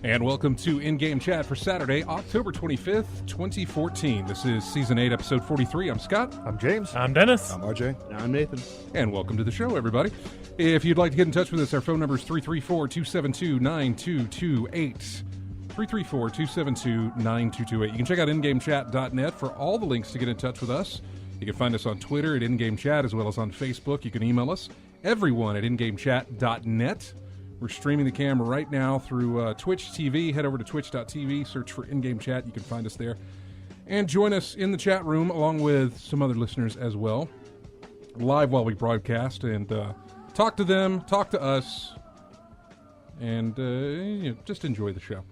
And welcome to In-Game Chat for Saturday, October 25th, 2014. This is Season 8, Episode 43. I'm Scott. I'm James. I'm Dennis. I'm RJ. And I'm Nathan. And welcome to the show, everybody. If you'd like to get in touch with us, our phone number is 334-272-9228. 334-272-9228. You can check out ingamechat.net for all the links to get in touch with us. You can find us on Twitter at InGameChat as well as on Facebook. You can email us, everyone at ingamechat.net. We're streaming the camera right now through Twitch TV. Head over to twitch.tv, search for In-Game Chat. You can find us there. And join us in the chat room along with some other listeners as well, live while we broadcast, and talk to them, talk to us, and just enjoy the show.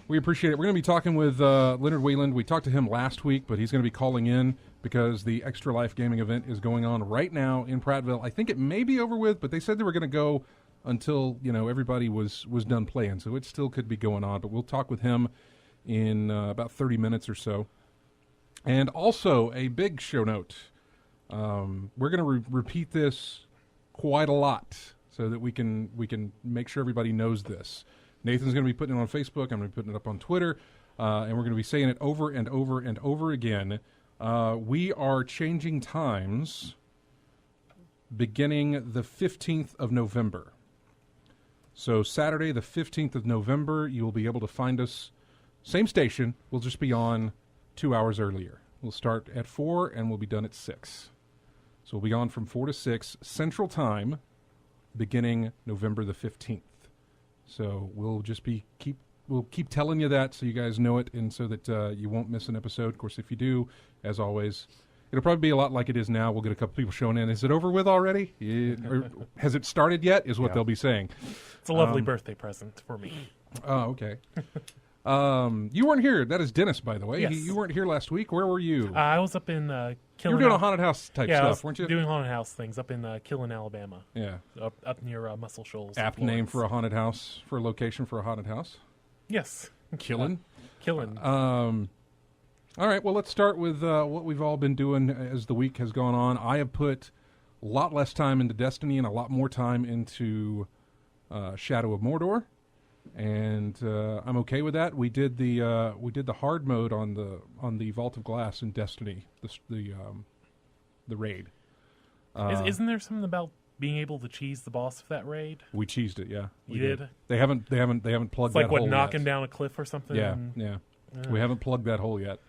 We appreciate it. We're going to be talking with Leonard Wayland. We talked to him last week, but he's going to be calling in because the Extra Life Gaming event is going on right now in Prattville. I think it may be over with, but they said they were going to go until, everybody was done playing. So it still could be going on, but we'll talk with him in about 30 minutes or so. And also a big show note. We're going to repeat this quite a lot so that we can make sure everybody knows this. Nathan's going to be putting it on Facebook. I'm going to be putting it up on Twitter. And we're going to be saying it over and over and over again. We are changing times beginning the 15th of November. So Saturday, the 15th of November, you will be able to find us. Same station. We'll just be on 2 hours earlier. We'll start at 4 and we'll be done at 6. So we'll be on from 4 to 6 Central Time, beginning November the 15th. So we'll just we'll keep telling you that so you guys know it and so that you won't miss an episode. Of course, if you do, as always, it'll probably be a lot like it is now. We'll get a couple people showing in. Is it over with already? Or has it started yet, is what they'll be saying. It's a lovely birthday present for me. Oh, okay. You weren't here. That is Dennis, by the way. Yes. You weren't here last week. Where were you? I was up in You were doing a haunted house type stuff, weren't you? doing haunted house things up in Killen, Alabama. Yeah. Up near Muscle Shoals. Apt name for a haunted house, for a location for a haunted house. Yes. Killen? Killen. All right, well, let's start with what we've all been doing as the week has gone on. I have put a lot less time into Destiny and a lot more time into Shadow of Mordor, and I'm okay with that. We did the hard mode on the Vault of Glass in Destiny, the raid. Isn't there something about being able to cheese the boss of that raid? We cheesed it, yeah. You did? They haven't plugged It's that like hole knocking yet. down a cliff or something? Yeah. We haven't plugged that hole yet.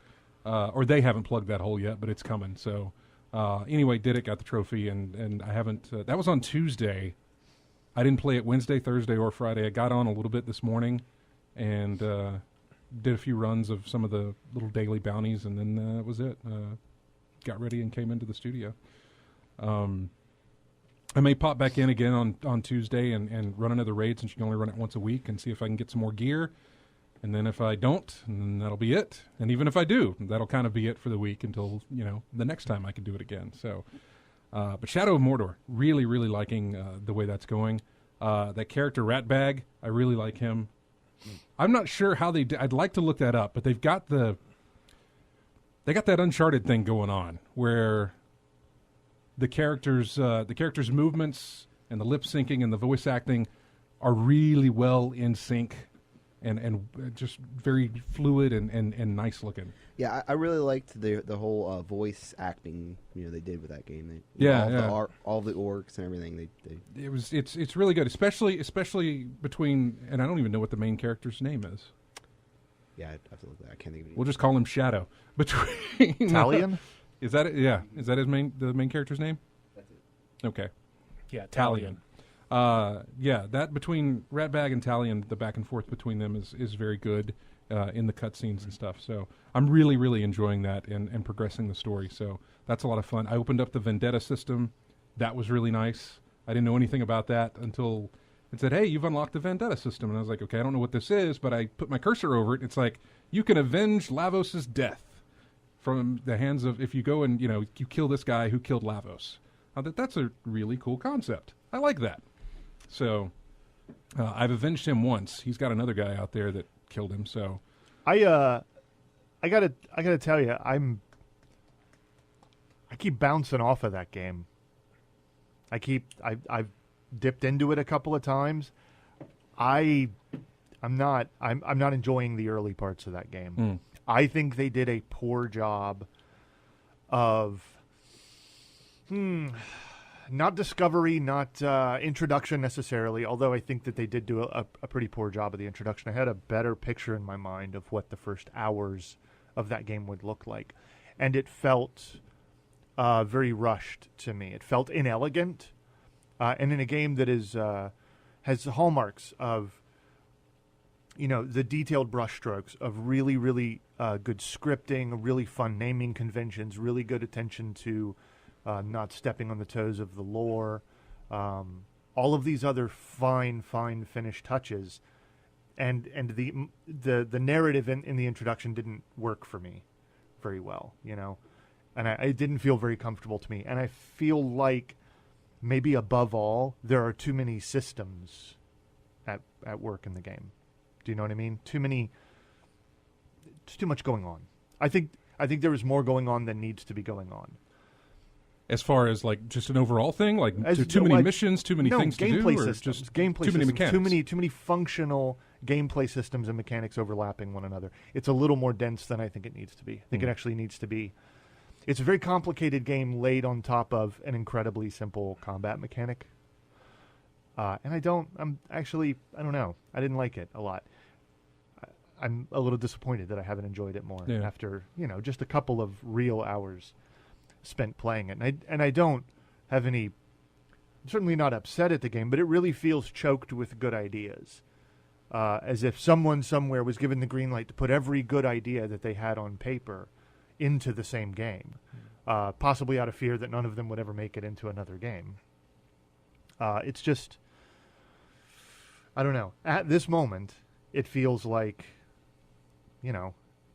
Or they haven't plugged that hole yet, but it's coming. So anyway, did it, got the trophy, and I haven't... that was on Tuesday. I didn't play it Wednesday, Thursday, or Friday. I got on a little bit this morning and did a few runs of some of the little daily bounties, and then that was it. Got ready and came into the studio. I may pop back in again on Tuesday and run another raid, since you can only run it once a week, and see if I can get some more gear. And then if I don't, then that'll be it. And even if I do, that'll kind of be it for the week until, the next time I can do it again. So, but Shadow of Mordor, really, really liking the way that's going. That character Ratbag, I really like him. I'm not sure how they I'd like to look that up, but they got that Uncharted thing going on where the characters' movements and the lip syncing and the voice acting are really well in sync. And just very fluid and nice looking. Yeah, I really liked the whole voice acting they did with that game. All the orcs and everything. It's really good, especially between, and I don't even know what the main character's name is. Yeah, I have to look at that. I can't think of it. We'll just call him Shadow. Between Talion? Is that it? Yeah? Is that the main character's name? That's it. Okay. Yeah, Talion. Yeah, that between Ratbag and Talion, the back and forth between them is very good in the cutscenes and stuff. So I'm really, really enjoying that and progressing the story. So that's a lot of fun. I opened up the Vendetta system. That was really nice. I didn't know anything about that until it said, hey, you've unlocked the Vendetta system. And I was like, okay, I don't know what this is, but I put my cursor over it. And it's like, you can avenge Lavos' death from the hands of, if you go and, you kill this guy who killed Lavos. That's a really cool concept. I like that. So I've avenged him once. He's got another guy out there that killed him. So I gotta tell you, I keep bouncing off of that game. I've dipped into it a couple of times. I'm not enjoying the early parts of that game. I think they did a poor job of not discovery, not introduction necessarily, although I think that they did do a pretty poor job of the introduction. I had a better picture in my mind of what the first hours of that game would look like. And it felt very rushed to me. It felt inelegant. And in a game that has the hallmarks of, the detailed brushstrokes of really, really good scripting, really fun naming conventions, really good attention to not stepping on the toes of the lore, all of these other fine finished touches, and the narrative in the introduction didn't work for me very well, and it didn't feel very comfortable to me, and I feel like maybe above all there are too many systems at work in the game. Do you know what I mean? It's too much going on. I think there is more going on than needs to be going on. As far as like just an overall thing, like too many missions, too many things to do, or just gameplay too many systems, mechanics? too many functional gameplay systems and mechanics overlapping one another. It's a little more dense than I think it needs to be. I think it actually needs to be. It's a very complicated game laid on top of an incredibly simple combat mechanic. And I don't know. I didn't like it a lot. I'm a little disappointed that I haven't enjoyed it more after, just a couple of real hours spent playing it. And I don't have any, I'm certainly not upset at the game, but it really feels choked with good ideas. As if someone somewhere was given the green light to put every good idea that they had on paper into the same game, possibly out of fear that none of them would ever make it into another game. It's just, I don't know. At this moment, it feels like,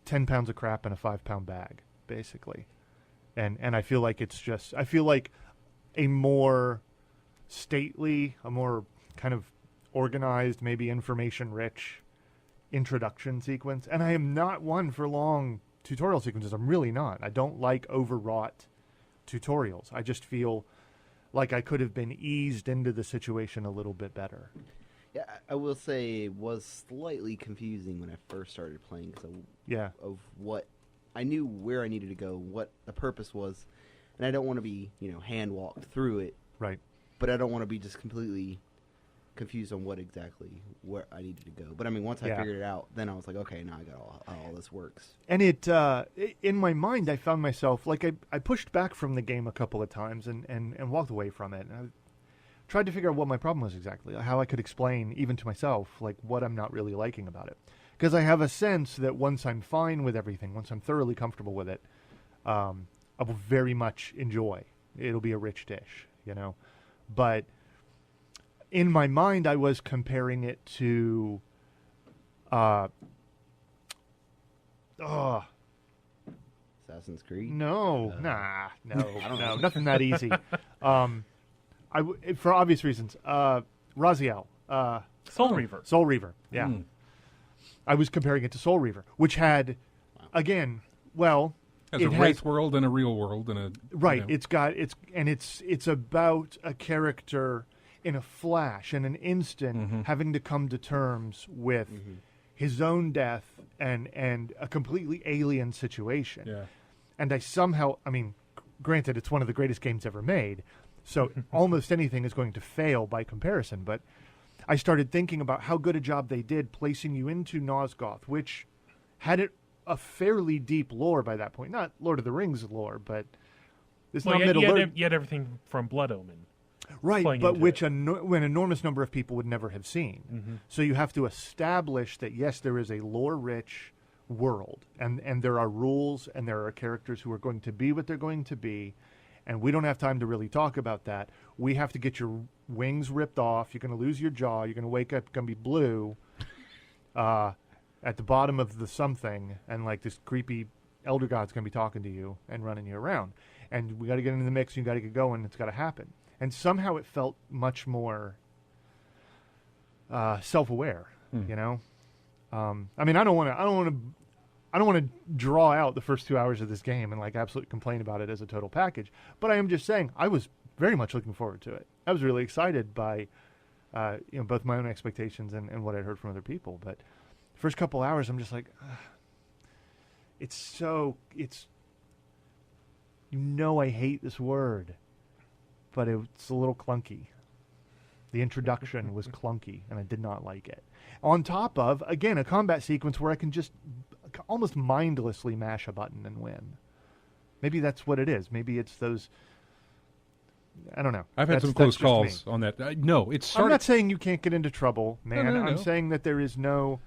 10 pounds of crap in a 5-pound bag, basically. And I feel like I feel like a more stately, a more kind of organized, maybe information-rich introduction sequence. And I am not one for long tutorial sequences. I'm really not. I don't like overwrought tutorials. I just feel like I could have been eased into the situation a little bit better. Yeah, I will say it was slightly confusing when I first started playing because of what I knew where I needed to go, what the purpose was, and I don't want to be hand walked through it, right? But I don't want to be just completely confused on what exactly where I needed to go. But I mean, once I figured it out, then I was like, okay, now I got all this works. And it in my mind, I found myself like I pushed back from the game a couple of times and walked away from it. And I tried to figure out what my problem was exactly, how I could explain even to myself like what I'm not really liking about it. Because I have a sense that once I'm fine with everything, once I'm thoroughly comfortable with it, I will very much enjoy. It'll be a rich dish, But in my mind, I was comparing it to Assassin's Creed? No, nothing that easy. For obvious reasons, Raziel. Soul Reaver. Soul Reaver, yeah. I was comparing it to Soul Reaver, which had, again, has a wraith world and a real world and a right. It's about a character in a flash, in an instant, having to come to terms with his own death and a completely alien situation. Yeah. And I somehow, granted, it's one of the greatest games ever made, so almost anything is going to fail by comparison, but I started thinking about how good a job they did placing you into Nosgoth, which had it a fairly deep lore by that point. Not Lord of the Rings lore, but it's well, not you Middle-earth. had everything from Blood Omen. Right, but which it. an enormous number of people would never have seen. Mm-hmm. So you have to establish that, yes, there is a lore-rich world, and there are rules, and there are characters who are going to be what they're going to be, and we don't have time to really talk about that. We have to get your wings ripped off. You're going to lose your jaw. You're going to wake up, going to be blue at the bottom of the something, and like this creepy elder god's going to be talking to you and running you around. And we got to get into the mix. You got to get going. It's got to happen. And somehow it felt much more self-aware. You know, I mean, I don't want to draw out the first 2 hours of this game and like absolutely complain about it as a total package. But I am just saying I was very much looking forward to it. I was really excited by both my own expectations and what I'd heard from other people. But the first couple hours, I'm just like, it's I hate this word, but it's a little clunky. The introduction was clunky, and I did not like it. On top of, again, a combat sequence where I can just almost mindlessly mash a button and win. Maybe that's what it is. Maybe it's those... I don't know. I've had some close calls on that. No, it's I'm not saying you can't get into trouble, man. No. I'm saying that there is no...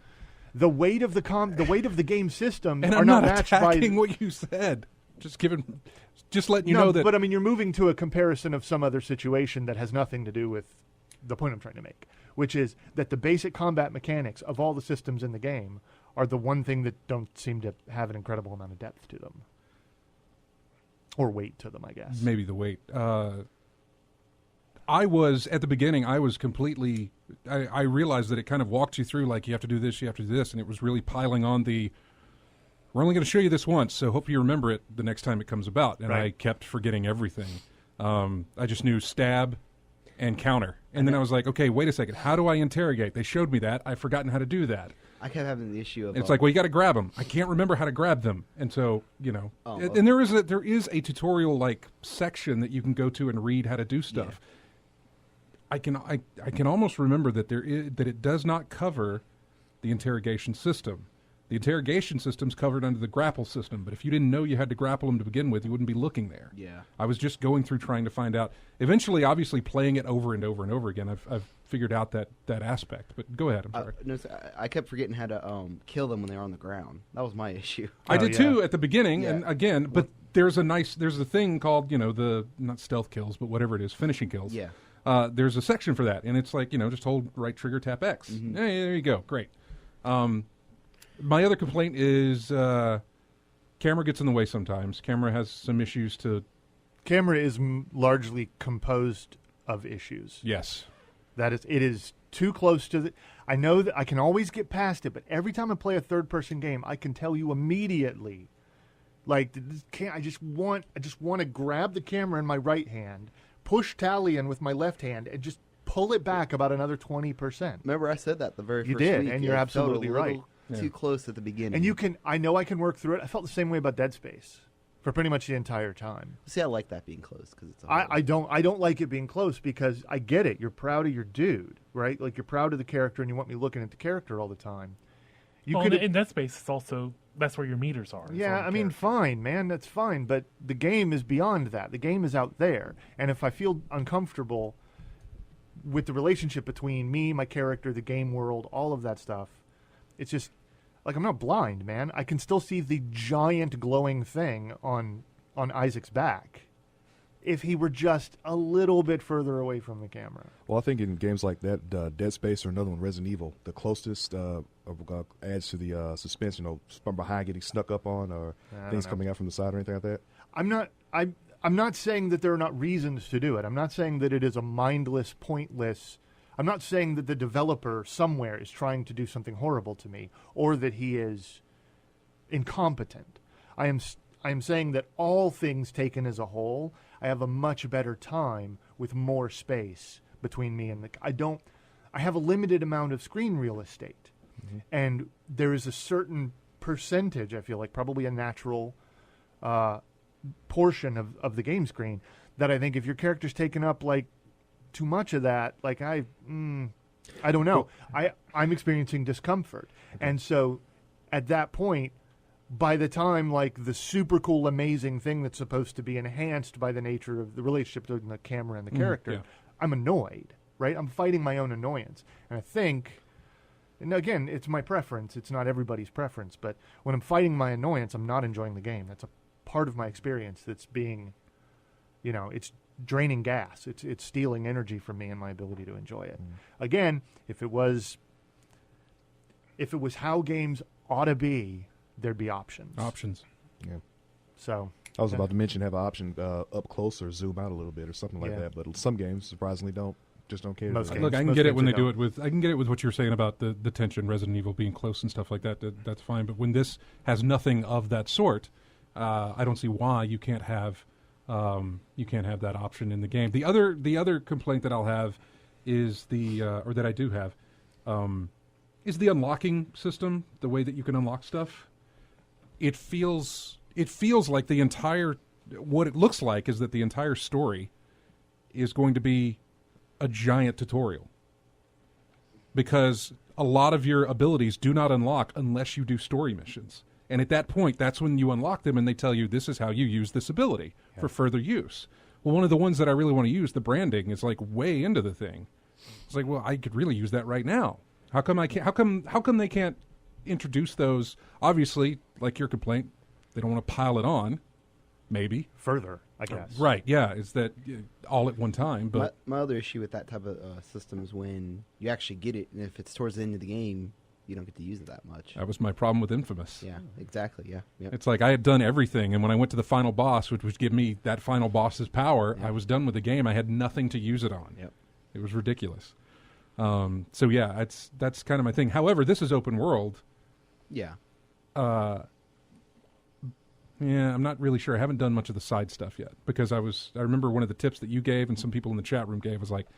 The weight of the game system and are I'm not not matched attacking by... what you said. Just letting you know that... But I mean, you're moving to a comparison of some other situation that has nothing to do with the point I'm trying to make, which is that the basic combat mechanics of all the systems in the game are the one thing that don't seem to have an incredible amount of depth to them. Or weight to them, I guess. Maybe the weight. I was, at the beginning, I realized that it kind of walked you through, like, you have to do this, and it was really piling on we're only going to show you this once, so hope you remember it the next time it comes about. And right. I kept forgetting everything. I just knew stab and counter. And then I was like, okay, wait a second. How do I interrogate? They showed me that. I've forgotten how to do that. I kept having the issue of... And it's like, well, you got to grab them. I can't remember how to grab them. And so, and there is a tutorial like section that you can go to and read how to do stuff. Yeah. I can almost remember that that it does not cover the interrogation system. The interrogation system's covered under the grapple system, but if you didn't know you had to grapple them to begin with, you wouldn't be looking there. Yeah. I was just going through trying to find out. Eventually, obviously, playing it over and over and over again, I've figured out that aspect. But go ahead, I'm sorry. No, I kept forgetting how to kill them when they were on the ground. That was my issue. I did too at the beginning, Yeah. and again, but there's a thing called, the, not stealth kills, but whatever it is, finishing kills. Yeah. There's a section for that, and it's like, just hold right trigger, tap X. Mm-hmm. Hey, there you go. Great. My other complaint is camera gets in the way sometimes. Camera has some issues to... Camera is largely composed of issues. Yes. It is too close to the... I know that I can always get past it, but every time I play a third-person game, I can tell you immediately, like, I just want to grab the camera in my right hand, push Talion with my left hand, and just pull it back about another 20%. Remember, I said that the very first week. You did, week. and you're absolutely right. Too close at the beginning. And I know I can work through it. I felt the same way about Dead Space for pretty much the entire time. See, I like that being close because it's. I don't like it being close because I get it. You're proud of your dude, right? Like you're proud of the character, and you want me looking at the character all the time. In Dead Space, it's also that's where your meters are. Yeah, I mean, fine, man, that's fine. But the game is beyond that. The game is out there, and if I feel uncomfortable with the relationship between me, my character, the game world, all of that stuff, it's just. Like, I'm not blind, man. I can still see the giant glowing thing on Isaac's back if he were just a little bit further away from the camera. Well, I think in games like that, Dead Space or another one, Resident Evil, the closest adds to the suspense, from behind getting snuck up on or things coming out from the side or anything like that. I'm not saying that there are not reasons to do it. I'm not saying that it is a mindless, pointless... I'm not saying that the developer somewhere is trying to do something horrible to me or that he is incompetent. I am saying that all things taken as a whole, I have a much better time with more space between me and I have a limited amount of screen real estate. Mm-hmm. And there is a certain percentage, I feel like, probably a natural portion of the game screen that I think if your character's taken up like too much of that, like I don't know. I'm experiencing discomfort. Okay. And so at that point, by the time like the super cool, amazing thing that's supposed to be enhanced by the nature of the relationship between the camera and the character, I'm annoyed, right? I'm fighting my own annoyance. And I think, and again, it's my preference. It's not everybody's preference. But when I'm fighting my annoyance, I'm not enjoying the game. That's a part of my experience that's being, it's draining gas. It's stealing energy from me and my ability to enjoy it. Again, if it was how games ought to be, there'd be options. Yeah. So I was about to mention have an option up close or zoom out a little bit or something like that. But some games surprisingly don't care. Most games, look, I can get it when they do it with. I can get it with what you're saying about the tension, Resident Evil being close and stuff like that. That's fine. But when this has nothing of that sort, I don't see why you can't have that option in the game. The other complaint that I'll have is or that I do have, is the unlocking system. The way that you can unlock stuff. It feels like the entire, what it looks like is that the entire story is going to be a giant tutorial, because a lot of your abilities do not unlock unless you do story missions. And at that point, that's when you unlock them and they tell you this is how you use this ability for further use. Well, one of the ones that I really want to use, the branding, is like way into the thing. It's like, well, I could really use that right now. How come I can't? How come they can't introduce those? Obviously, like your complaint, they don't want to pile it on. Maybe further, I guess. Right? Yeah, is that all at one time? But my other issue with that type of system is when you actually get it, and if it's towards the end of the game, you don't get to use it that much. That was my problem with Infamous. Yeah, exactly. Yeah, yep. It's like I had done everything, and when I went to the final boss, which would give me that final boss's power, I was done with the game. I had nothing to use it on. Yep. It was ridiculous. So yeah, that's kind of my thing. However, this is open world. Yeah. Yeah, I'm not really sure. I haven't done much of the side stuff yet, because I remember one of the tips that you gave and some people in the chat room gave was like,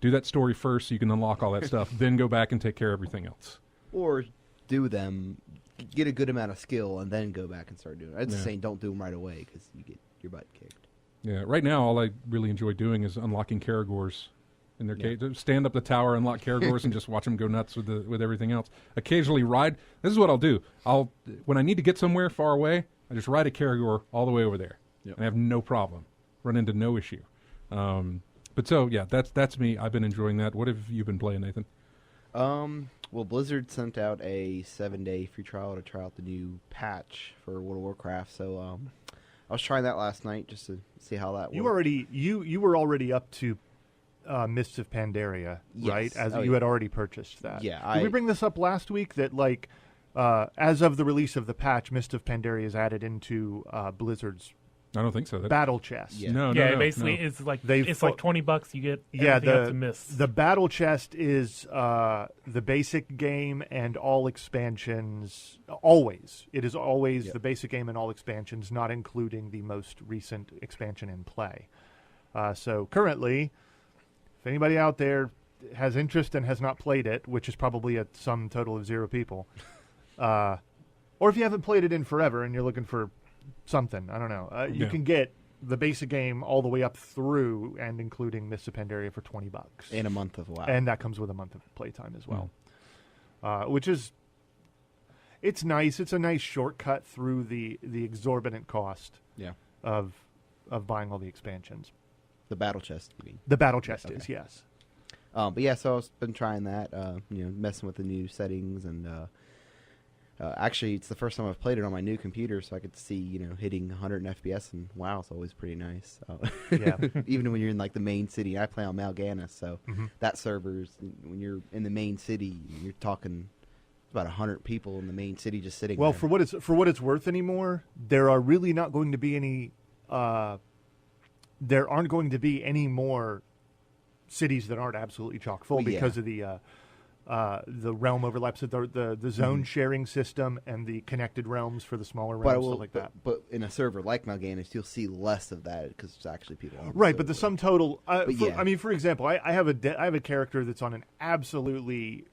do that story first so you can unlock all that stuff, then go back and take care of everything else. Or do them, get a good amount of skill, and then go back and start doing it. I'm just saying don't do them right away because you get your butt kicked. Yeah, right now all I really enjoy doing is unlocking Caragors in their cage. Stand up the tower, unlock Caragors, and just watch them go nuts with everything else. Occasionally ride. This is what I'll do. When I need to get somewhere far away, I just ride a Caragor all the way over there. Yep. And I have no problem. Run into no issue. But so, yeah, that's me. I've been enjoying that. What have you been playing, Nathan? Well, Blizzard sent out a 7-day free trial to try out the new patch for World of Warcraft. So I was trying that last night just to see how that worked. You were already up to Mists of Pandaria, right? As you had already purchased that. Yeah. Did we bring this up last week that as of the release of the patch, Mist of Pandaria is added into Blizzard's I don't think so. battle chest? Yeah. No, basically it's like it's like $20 you get everything up to Mist. The battle chest is the basic game and all expansions. Always, it is always the basic game and all expansions, not including the most recent expansion in play. So currently, if anybody out there has interest and has not played it, which is probably a sum total of 0 people, or if you haven't played it in forever and you're looking for something, I don't know, you can get the basic game all the way up through and including Mists of Pandaria for $20 and a month of WoW, and that comes with a month of playtime as well, which is it's nice. It's a nice shortcut through the exorbitant cost of buying all the expansions. The battle chest, you mean? The battle chest is, yes. But yeah, so I've been trying that, messing with the new settings, and actually, it's the first time I've played it on my new computer, so I could see, hitting 100 FPS, and WoW is always pretty nice. Yeah. Even when you're in, the main city. I play on Mal'Ganis, so that server's, when you're in the main city, you're talking about 100 people in the main city just sitting there. Well, for what it's worth anymore, there are really not going to be any... there aren't going to be any more cities that aren't absolutely chock full because of the realm overlaps, the zone sharing system, and the connected realms for the smaller realms, stuff like that. But in a server like Mal'Ganis, you'll see less of that because it's actually people. Right, but the sum total. For example, I have a character that's on an absolutely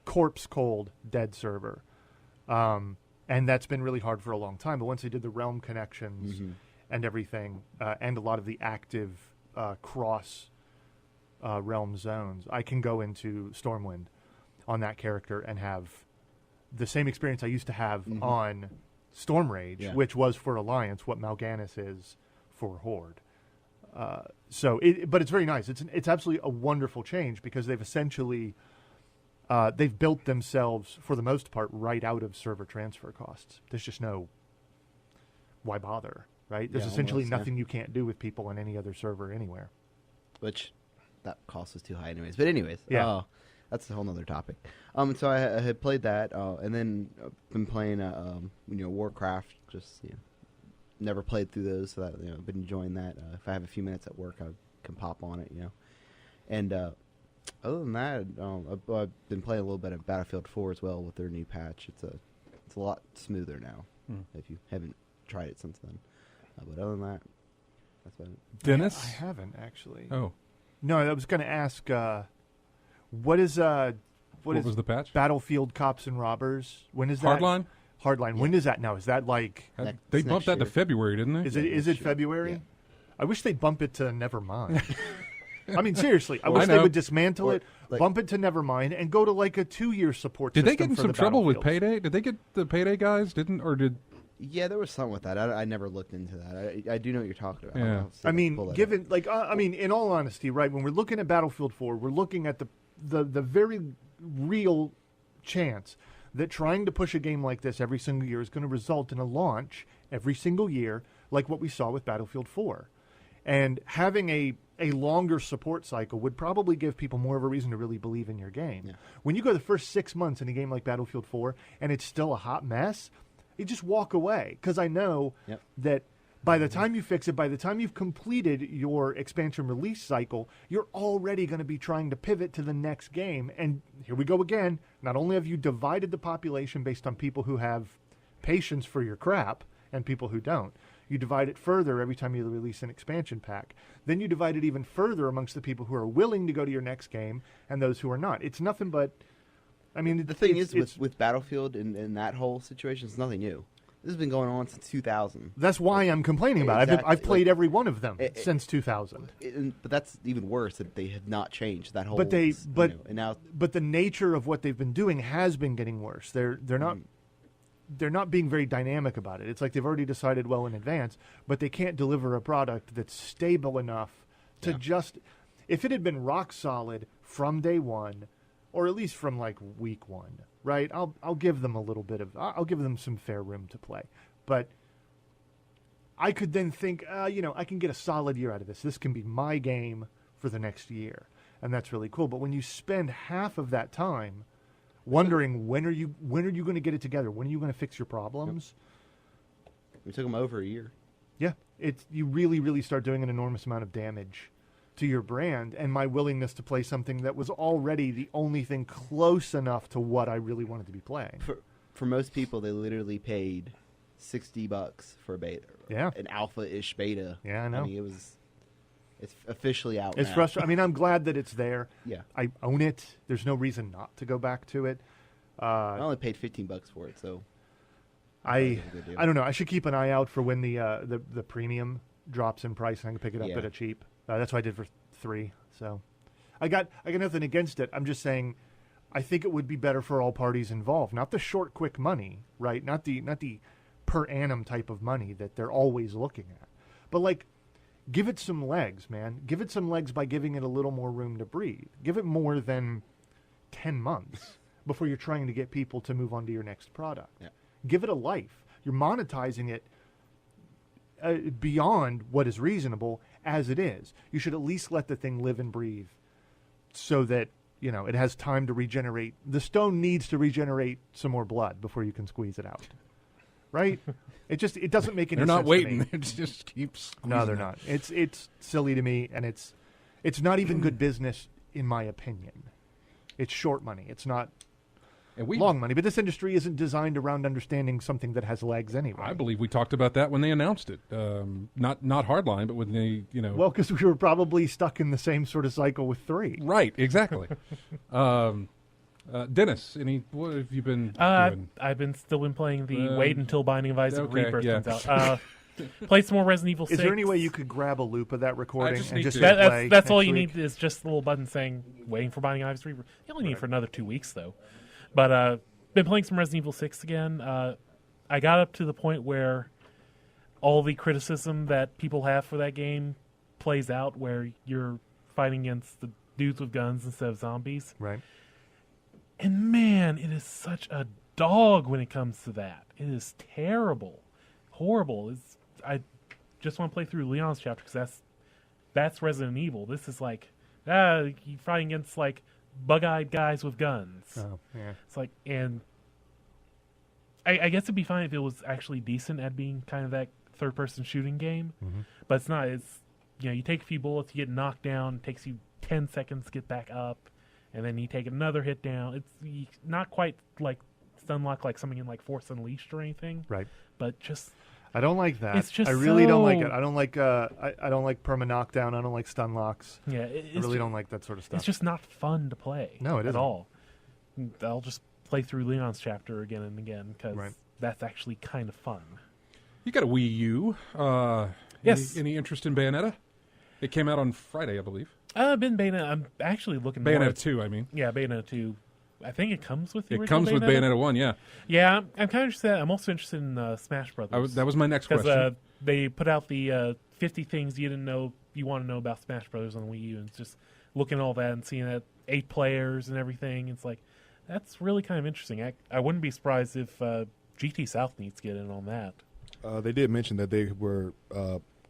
corpse cold dead server, and that's been really hard for a long time. But once they did the realm connections and everything, and a lot of the active cross realm zones, I can go into Stormwind on that character and have the same experience I used to have on Storm Rage, which was for Alliance what Mal'Ganis is for Horde. But it's very nice. It's absolutely a wonderful change because they've essentially they've built themselves for the most part right out of server transfer costs. There's just no why bother, right? There's essentially nothing you can't do with people on any other server anywhere. Which that cost is too high, anyways. But anyways, that's a whole nother topic. So I had played that, and then been playing Warcraft. Just never played through those, so that I've been enjoying that. If I have a few minutes at work, I can pop on it, And other than that, I've been playing a little bit of Battlefield 4 as well with their new patch. It's a lot smoother now. If you haven't tried it since then, but other than that, that's about it. Dennis, I haven't actually. Oh, no, I was going to ask, what was the patch? Battlefield Cops and Robbers? When is that? Hardline. Yeah. When is that now? Is that like they bumped that to February, didn't they? Is it February? Yeah. I wish they'd bump it to Nevermind. I mean, seriously, I wish they would dismantle it, bump it to Nevermind, and go to like a 2-year support system. Did they get in some trouble with Payday? Did they get the Payday guys? Yeah, there was something with that. I never looked into that. I do know what you're talking about. Yeah. I mean, in all honesty, right, when we're looking at Battlefield 4, we're looking at the very real chance that trying to push a game like this every single year is going to result in a launch every single year, like what we saw with Battlefield 4. And having a longer support cycle would probably give people more of a reason to really believe in your game. Yeah. When you go the first 6 months in a game like Battlefield 4 and it's still a hot mess, you just walk away. Because I know that by the time you fix it, by the time you've completed your expansion release cycle, you're already going to be trying to pivot to the next game. And here we go again. Not only have you divided the population based on people who have patience for your crap and people who don't, you divide it further every time you release an expansion pack. Then you divide it even further amongst the people who are willing to go to your next game and those who are not. It's nothing but, I mean... The thing is, with Battlefield and that whole situation, it's nothing new. This has been going on since 2000. That's why I'm complaining about it. I've played every one of them since 2000. But that's even worse, that they have not changed that whole... But the nature of what they've been doing has been getting worse. They're not... They're not being very dynamic about it. It's like they've already decided well in advance, but they can't deliver a product that's stable enough to just... If it had been rock solid from day one, or at least from like week one, right? I'll give them a little bit of... I'll give them some fair room to play. But I could then think, I can get a solid year out of this. This can be my game for the next year. And that's really cool. But when you spend half of that time wondering when are you going to get it together? When are you going to fix your problems? We took them over a year. Yeah, you really, really start doing an enormous amount of damage to your brand and my willingness to play something that was already the only thing close enough to what I really wanted to be playing. For most people, they literally paid $60 for a beta. Yeah, an alpha-ish beta. Yeah, I know. I mean, it's officially out. It's frustrating. I mean, I'm glad that it's there. Yeah, I own it. There's no reason not to go back to it. I only paid $15 for it, so I don't know. I should keep an eye out for when the premium drops in price and I can pick it up at a cheap. That's what I did for $3. So I got nothing against it. I'm just saying, I think it would be better for all parties involved. Not the short, quick money, right? Not the per annum type of money that they're always looking at, but like. Give it some legs, man. Give it some legs by giving it a little more room to breathe. Give it more than 10 months before you're trying to get people to move on to your next product. Yeah. Give it a life. You're monetizing it beyond what is reasonable as it is. You should at least let the thing live and breathe so that, it has time to regenerate. The stone needs to regenerate some more blood before you can squeeze it out. Right? It doesn't make any sense. They're not waiting. To me. It just keeps squeezing. No, they're not. It's silly to me, and it's not even good business in my opinion. It's short money. It's not long money. But this industry isn't designed around understanding something that has legs anyway. I believe we talked about that when they announced it. Not Hardline, but when they, Well, because we were probably stuck in the same sort of cycle with 3. Right. Exactly. Dennis, what have you been doing? I've still been playing the wait until Binding of Isaac Rebirth comes out. Play some more Resident Evil 6. Is there any way you could grab a loop of that recording and just play? That's all you need is just a little button saying waiting for Binding of Isaac Rebirth. You only need it for another 2 weeks though. But been playing some Resident Evil 6 again. I got up to the point where all the criticism that people have for that game plays out, where you're fighting against the dudes with guns instead of zombies. Right. And man, it is such a dog when it comes to that. It is terrible. Horrible. I just want to play through Leon's chapter because that's Resident Evil. This is like, you're fighting against like bug-eyed guys with guns. Oh, yeah. It's like, and I guess it'd be fine if it was actually decent at being kind of that third-person shooting game, but it's not. It's, you take a few bullets, you get knocked down, it takes you 10 seconds to get back up, and then you take another hit down. It's not quite like Stunlock, like something in like Force Unleashed or anything, right? But just I don't like that. It's just I really don't like it. I don't like I don't like perma knockdown. I don't like stun locks. Yeah, I really don't like that sort of stuff. It's just not fun to play. No, it at isn't. all. I'll just play through Leon's chapter again and again because that's actually kind of fun. You got a Wii U. Yes. Any interest in Bayonetta? It came out on Friday, I believe. Been Bayonetta. I'm actually looking Bayonetta more 2, I mean. Yeah, Bayonetta 2. I think it comes with the It original comes with Bayonetta 1, yeah. Yeah, I'm kind of interested. I'm also interested in Smash Brothers. That was my next question. Because they put out the 50 things you didn't know you want to know about Smash Brothers on the Wii U, and just looking at all that and seeing that 8 players and everything, it's like, that's really kind of interesting. I wouldn't be surprised if GT South needs to get in on that. They did mention that they were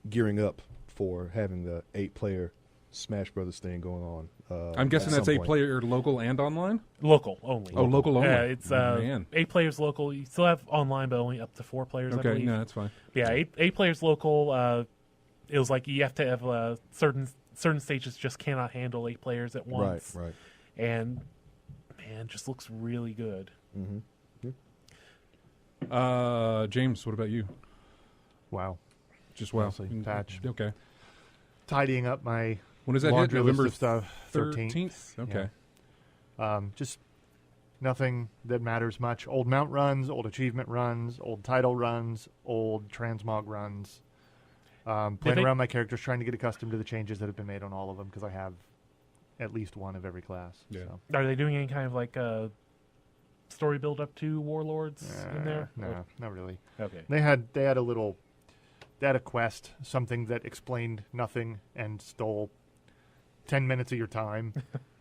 gearing up for having the 8-player Smash Brothers thing going on. I'm guessing that's 8-player local and online? Local only. Oh, local only. Yeah, it's 8 players local. You still have online, but only up to 4 players, I believe. No, that's fine. Yeah, 8 players local. It was like you have to have certain stages just cannot handle 8 players at once. Right. And, man, just looks really good. Mm-hmm. James, what about you? Wow. Just wow. Patch. Okay. Tidying up my when does that hit? laundry list November of stuff. 13th? Okay. Yeah. Just nothing that matters much. Old mount runs, old achievement runs, old title runs, old transmog runs. Playing around my characters, trying to get accustomed to the changes that have been made on all of them because I have at least one of every class. Yeah. So. Are they doing any kind of like story build up to Warlords in there? No, not really. Okay. They had a quest, something that explained nothing and stole 10 minutes of your time,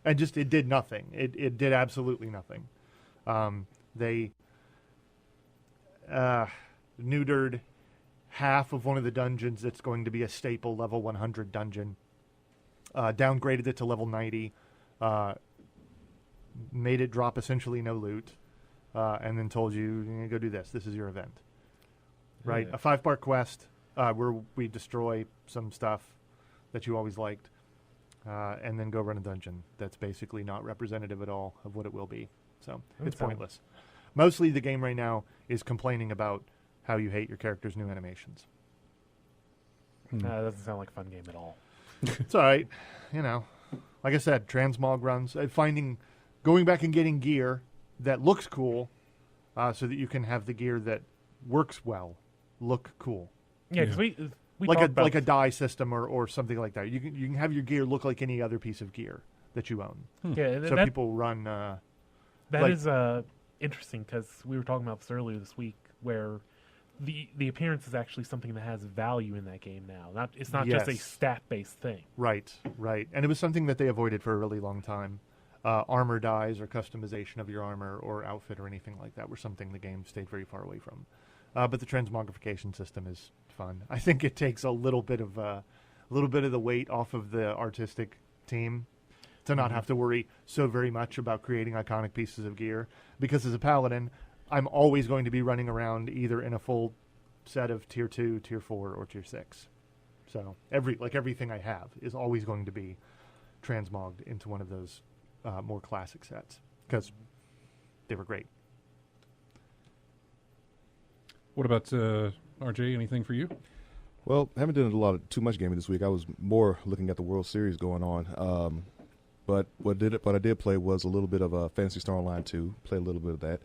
and just it did nothing. It did absolutely nothing. They neutered half of one of the dungeons that's going to be a staple level 100 dungeon. Downgraded it to level 90. Made it drop essentially no loot. And then told you, go do this. This is your event. Right? Yeah. A 5-part quest where we destroy some stuff that you always liked, and then go run a dungeon that's basically not representative at all of what it will be. So it's pointless. Mostly the game right now is complaining about how you hate your character's new animations. That doesn't sound like a fun game at all. It's all right. Like I said, transmog runs. Going back and getting gear that looks cool, so that you can have the gear that works well look cool. Yeah, because we like a die system or something like that. You can have your gear look like any other piece of gear that you own. Yeah, so people run. That is interesting because we were talking about this earlier this week, where the appearance is actually something that has value in that game now. It's not just a stat based thing. Right, and it was something that they avoided for a really long time. Armor dies or customization of your armor or outfit or anything like that were something the game stayed very far away from. But the transmogrification system is fun. I think it takes a little bit of the weight off of the artistic team to not have to worry so very much about creating iconic pieces of gear. Because as a paladin, I'm always going to be running around either in a full set of tier 2, tier 4, or tier 6. So everything I have is always going to be transmogged into one of those more classic sets because they were great. What about RJ? Anything for you? Well, I haven't done too much gaming this week. I was more looking at the World Series going on. But what I did play was a little bit of Phantasy Star Online 2. Played a little bit of that.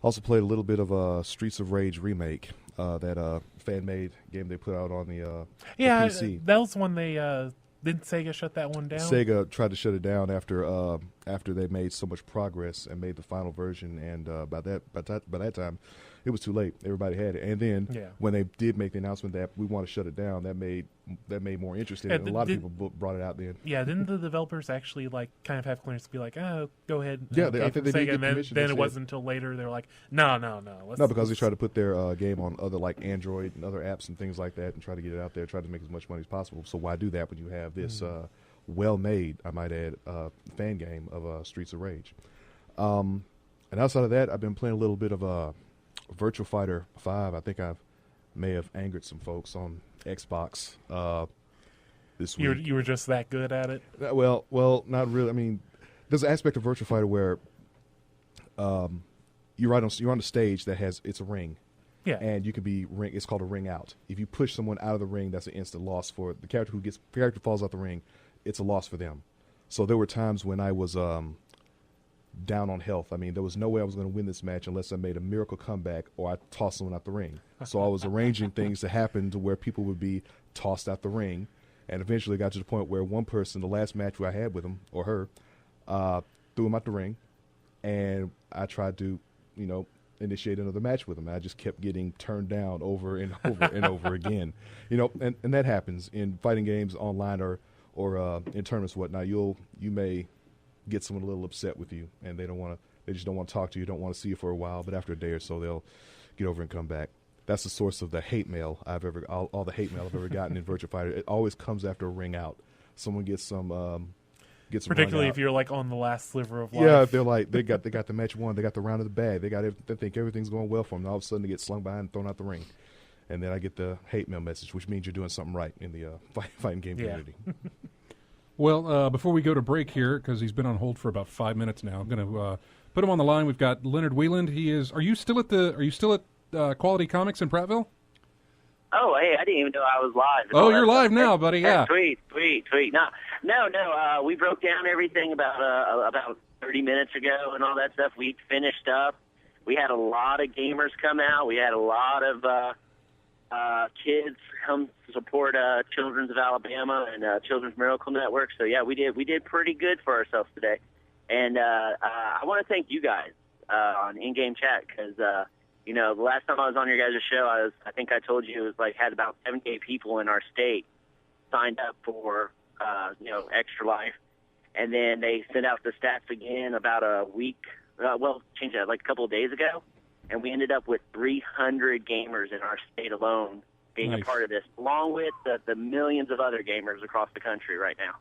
Also played a little bit of Streets of Rage remake, that fan-made game they put out on the PC. That was one they didn't Sega shut that one down? Sega tried to shut it down after after they made so much progress and made the final version, and by that time, it was too late. Everybody had it, and then when they did make the announcement that we want to shut it down, that made more interest in it. And a lot of people brought it out then. Yeah, didn't the developers actually kind of have clearance to be like, oh, go ahead? Yeah, I think they did get permission. Then it wasn't until later they were like, no. No, because they tried to put their game on other like Android and other apps and things like that, and try to get it out there, try to make as much money as possible. So why do that when you have this well-made, I might add, fan game of Streets of Rage? And outside of that, I've been playing a little bit of Virtua Fighter 5. I think I may have angered some folks on Xbox this week. You were just that good at it? Well, not really. I mean, there's an aspect of Virtua Fighter where you're on the stage that it's a ring. Yeah. And you can be it's called a ring out. If you push someone out of the ring, that's an instant loss for the character character falls out the ring. It's a loss for them. So there were times when I was down on health. I mean, there was no way I was going to win this match unless I made a miracle comeback or I tossed someone out the ring. So I was arranging things to happen to where people would be tossed out the ring, and eventually got to the point where one person, the last match I had with him or her, threw him out the ring, and I tried to, initiate another match with him. I just kept getting turned down over and over and over again. And that happens in fighting games online or in tournaments and whatnot. You may get someone a little upset with you, and they just don't want to talk to you, don't want to see you for a while, but after a day or so they'll get over and come back. That's the source of the hate mail all the hate mail I've ever gotten in Virtua Fighter. It always comes after a ring out. Someone gets some particularly if you're like on the last sliver of life. Yeah, they're like they got the match won, they got the round of the bag, they think everything's going well for them, and all of a sudden they get slung behind and thrown out the ring. And then I get the hate mail message, which means you're doing something right in the fighting game community. Well, before we go to break here, because he's been on hold for about 5 minutes now, I'm going to put him on the line. We've got Leonard Wieland. Are you still at Quality Comics in Prattville? Oh, hey, I didn't even know I was live. Oh, you're live now, buddy. Yeah. Sweet. No. We broke down everything about 30 minutes ago and all that stuff. We finished up. We had a lot of gamers come out. We had a lot of kids come support Children's of Alabama and Children's Miracle Network. So yeah, we did pretty good for ourselves today. And I want to thank you guys on in-game chat because the last time I was on your guys' show, I think I told you it was had about 78 people in our state signed up for Extra Life, and then they sent out the stats again about a week. Changed that a couple of days ago. And we ended up with 300 gamers in our state alone being a part of this, along with the millions of other gamers across the country right now.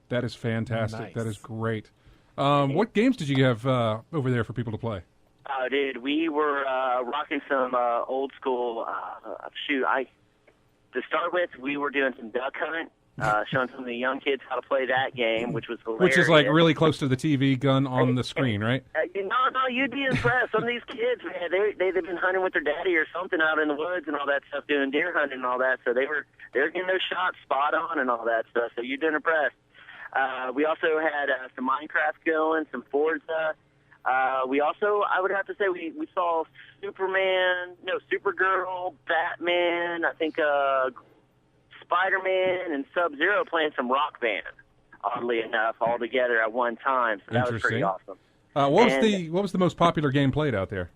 That is fantastic. Nice. That is great. What games did you have over there for people to play? Oh, dude, we were rocking some old school. To start with, we were doing some duck hunt, showing some of the young kids how to play that game, which was hilarious. Which is really close to the TV gun on the screen, right? No, you'd be impressed. Some of these kids, man, they've been hunting with their daddy or something out in the woods and all that stuff, doing deer hunting and all that. So they're getting those shots spot on and all that stuff. So you'd been impressed. We also had some Minecraft going, some Forza. We also, I would have to say, we saw Supergirl, Batman, I think Spider-Man, and Sub-Zero playing some Rock Band, oddly enough, all together at one time. So that was pretty awesome. What was the most popular game played out there?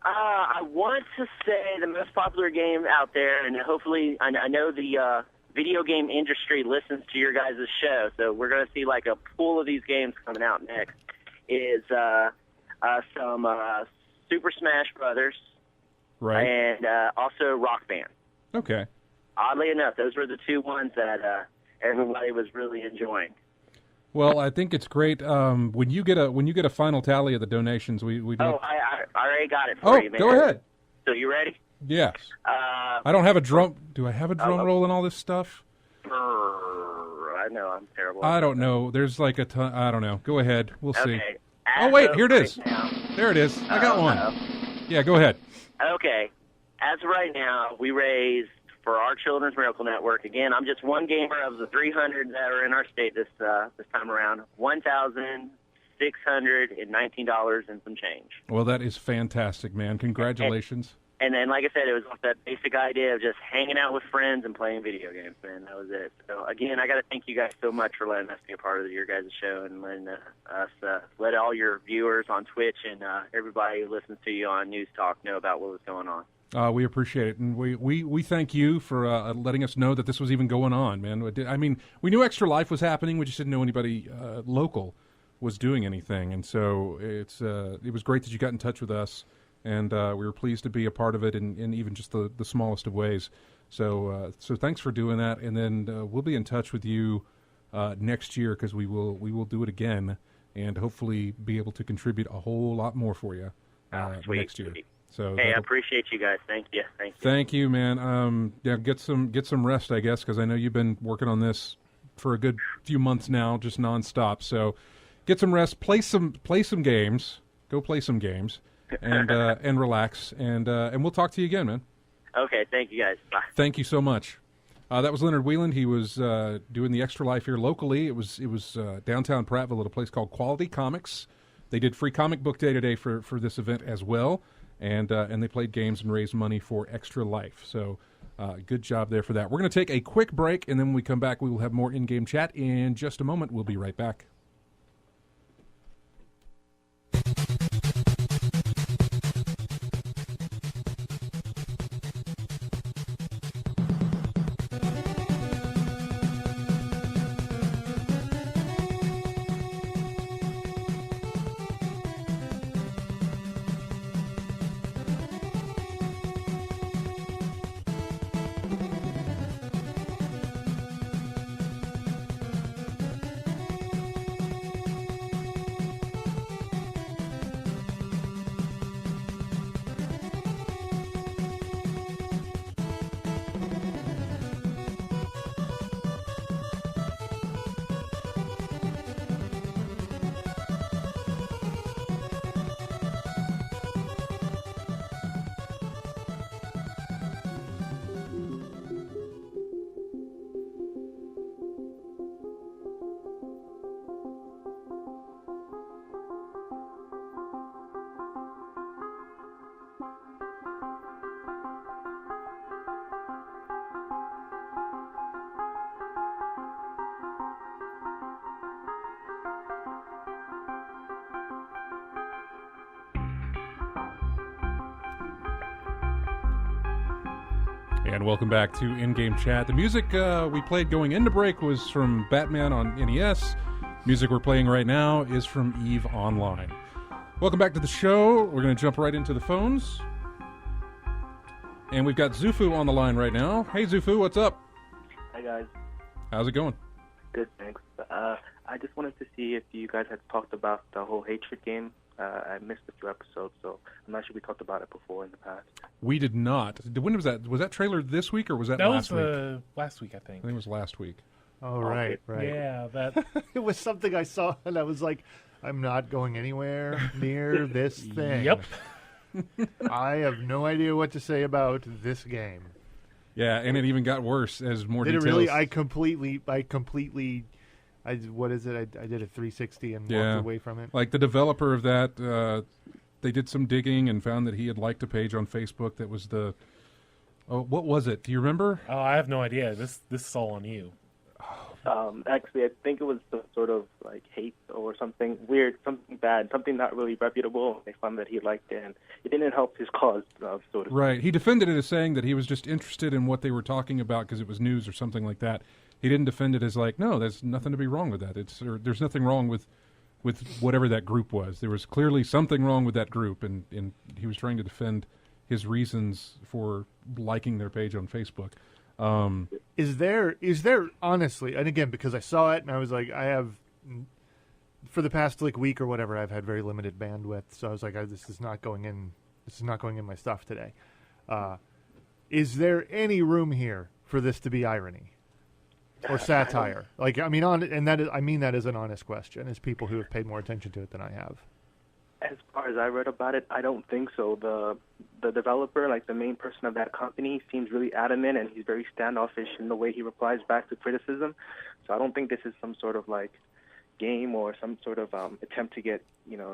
I want to say the most popular game out there, and hopefully I know the video game industry listens to your guys' show, so we're going to see a pool of these games coming out next, is some Super Smash Brothers, right, and also Rock Band. Okay. Oddly enough, those were the two ones that everybody was really enjoying. Well, I think it's great when you get a final tally of the donations. We do. Oh, I already got it for you, man. Go ahead. So you ready? Yes. I don't have a drum. Do I have a drum roll and all this stuff? I know I'm terrible. I don't know. There's a ton. I don't know. Go ahead. We'll see. Okay. Oh wait, here it is. There it is. I got one. Yeah, go ahead. Okay. As of right now, we raised for our Children's Miracle Network. Again, I'm just one gamer of the 300 that are in our state this time around. $1,619 and some change. Well, that is fantastic, man. Congratulations. And then, like I said, it was off that basic idea of just hanging out with friends and playing video games, man. That was it. So, again, I got to thank you guys so much for letting us be a part of your guys' show and letting us let all your viewers on Twitch and everybody who listens to you on News Talk know about what was going on. We appreciate it, and we thank you for letting us know that this was even going on, man. I mean, we knew Extra Life was happening. We just didn't know anybody local was doing anything, and so it was great that you got in touch with us. And we were pleased to be a part of it in even just the smallest of ways. So thanks for doing that. And then we'll be in touch with you next year because we will do it again and hopefully be able to contribute a whole lot more for you next year. Sweet. So hey, I appreciate you guys. Thank you. Thank you, man. Yeah, get some rest, I guess, because I know you've been working on this for a good few months now, just nonstop. So get some rest, play some games, go play some games. And relax, and we'll talk to you again, man. Okay, thank you guys. Bye. Thank you so much. That was Leonard Wieland. He was doing the Extra Life here locally. It was downtown Prattville at a place called Quality Comics. They did free comic book day today for this event as well, and they played games and raised money for Extra Life. So good job there for that. We're going to take a quick break, and then when we come back, we will have more in-game chat in just a moment. We'll be right back. And welcome back to In-Game Chat. The music we played going into break was from Batman on NES. Music we're playing right now is from EVE Online. Welcome back to the show. We're going to jump right into the phones. And we've got Zufu on the line right now. Hey, Zufu, what's up? Hi, guys. How's it going? Good, thanks. I just wanted to see if you guys had talked about the whole Hatred game. I missed a few episodes, so I'm not sure we talked about it before in the past. We did not. When was that? Was that trailer this week or was that last week? That was last week, I think. I think it was last week. Oh, right. Yeah, that. It was something I saw, and I was like, I'm not going anywhere near this thing. Yep. I have no idea what to say about this game. Yeah, and it even got worse as more Did details. it really? I completely. What is it? I did a 360 and walked away from it. Like the developer of that, they did some digging and found that he had liked a page on Facebook that was the. Oh, what was it? Do you remember? Oh, I have no idea. This is all on you. Actually, I think it was some sort of like hate or something weird, something bad, something not really reputable. They found that he liked it, and it didn't help his cause, so to speak. Right. He defended it as saying that he was just interested in what they were talking about because it was news or something like that. He didn't defend it as like, no, there's nothing to be wrong with that. There's nothing wrong with whatever that group was. There was clearly something wrong with that group, and he was trying to defend his reasons for liking their page on Facebook. Is there honestly, and again, because I saw it and I was like, I have, for the past like week or whatever, I've had very limited bandwidth, so I was like, this is not going in my stuff today. Is there any room here for this to be irony or satire? Like, I mean, I mean that is an honest question, as people who have paid more attention to it than I have. As far as I read about it, I don't think so. The developer, like the main person of that company, seems really adamant, and he's very standoffish in the way he replies back to criticism. So I don't think this is some sort of like, game or some sort of attempt to get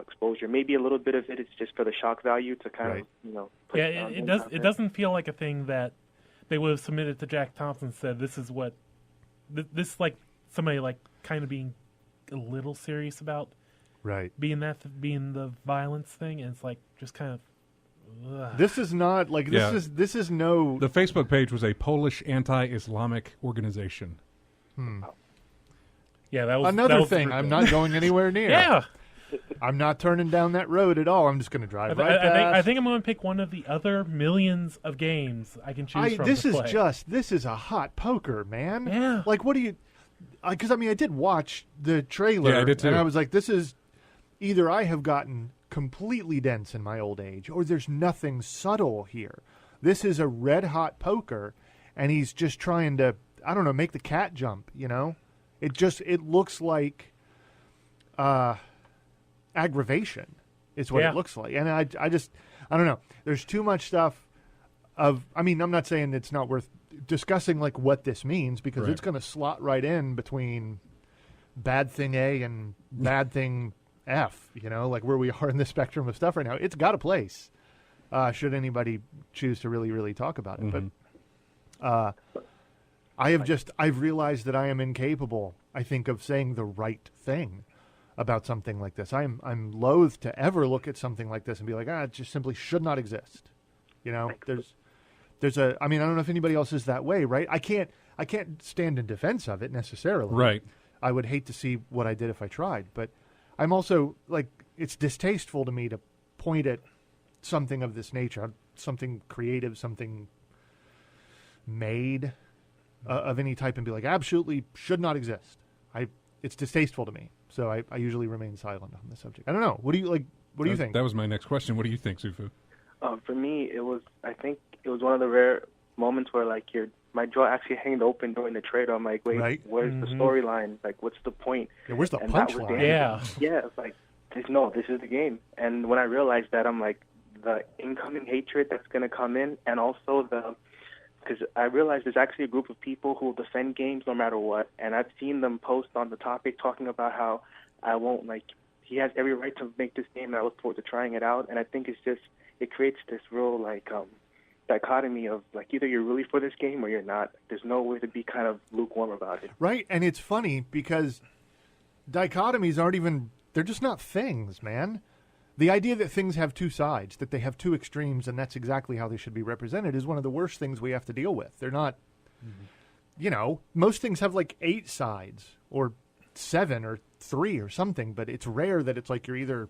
exposure. Maybe a little bit of it is just for the shock value to kind of put it does. It doesn't feel like a thing that they would have submitted to Jack Thompson and said this is what this like somebody like kind of being a little serious about being the violence thing, and it's like just kind of. Ugh. This is not like this is no. The Facebook page was a Polish anti-Islamic organization. Yeah, that was another thing. I'm not going anywhere near. Yeah, I'm not turning down that road at all. I'm just going to drive right past. I think I'm going to pick one of the other millions of games I can choose from. This is a hot poker, man. Yeah. Like, what do you? Because I did watch the trailer. Yeah, I did too. And I was like, this is either I have gotten completely dense in my old age, or there's nothing subtle here. This is a red hot poker, and he's just trying to, I don't know, make the cat jump. It looks like aggravation is what it looks like, and I don't know. There's too much stuff. I'm not saying it's not worth discussing like what this means, because it's going to slot right in between bad thing A and bad thing F, like where we are in the spectrum of stuff right now. It's got a place, should anybody choose to really, really talk about it. But I've realized that I am incapable, I think, of saying the right thing about something like this. I'm loath to ever look at something like this and be like, it just simply should not exist. There's I don't know if anybody else is that way, right? I can't stand in defense of it necessarily. Right. I would hate to see what I did if I tried, but I'm also like, it's distasteful to me to point at something of this nature, something creative, something made of any type, and be like, absolutely should not exist. It's distasteful to me, so I usually remain silent on the subject. I don't know. What do you like? What do you think? That was my next question. What do you think, Sufu? For me, I think it was one of the rare moments where like my jaw actually hanged open during the trailer. I'm like, wait, where's the storyline? Like, what's the point? Yeah, where's the punchline? Yeah. Yeah, it's like, this is the game. And when I realized that, I'm like, the incoming hatred that's going to come in, and also because I realized there's actually a group of people who will defend games no matter what, and I've seen them post on the topic talking about how he has every right to make this game, and I look forward to trying it out. And I think it creates this real dichotomy of like, either you're really for this game or you're not. There's no way to be kind of lukewarm about it. Right, and it's funny because dichotomies they're just not things, man. The idea that things have two sides, that they have two extremes, and that's exactly how they should be represented, is one of the worst things we have to deal with. They're not, most things have like 8 sides or 7 or 3 or something, but it's rare that it's like you're either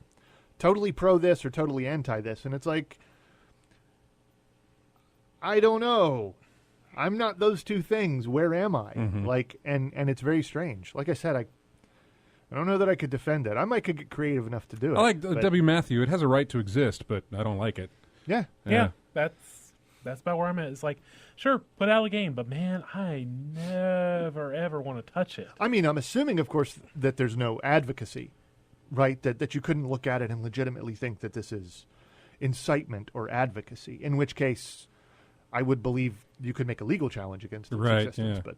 totally pro this or totally anti this. And it's like, I don't know. I'm not those two things. Where am I? And it's very strange. Like I said, I don't know that I could defend it. I might could get creative enough to do it. I like W. Matthew. It has a right to exist, but I don't like it. Yeah. That's about where I'm at. It's like, sure, put out a game, but man, I never ever want to touch it. I'm assuming, of course, that there's no advocacy, right? That you couldn't look at it and legitimately think that this is incitement or advocacy. In which case, I would believe you could make a legal challenge against its existence. Yeah. But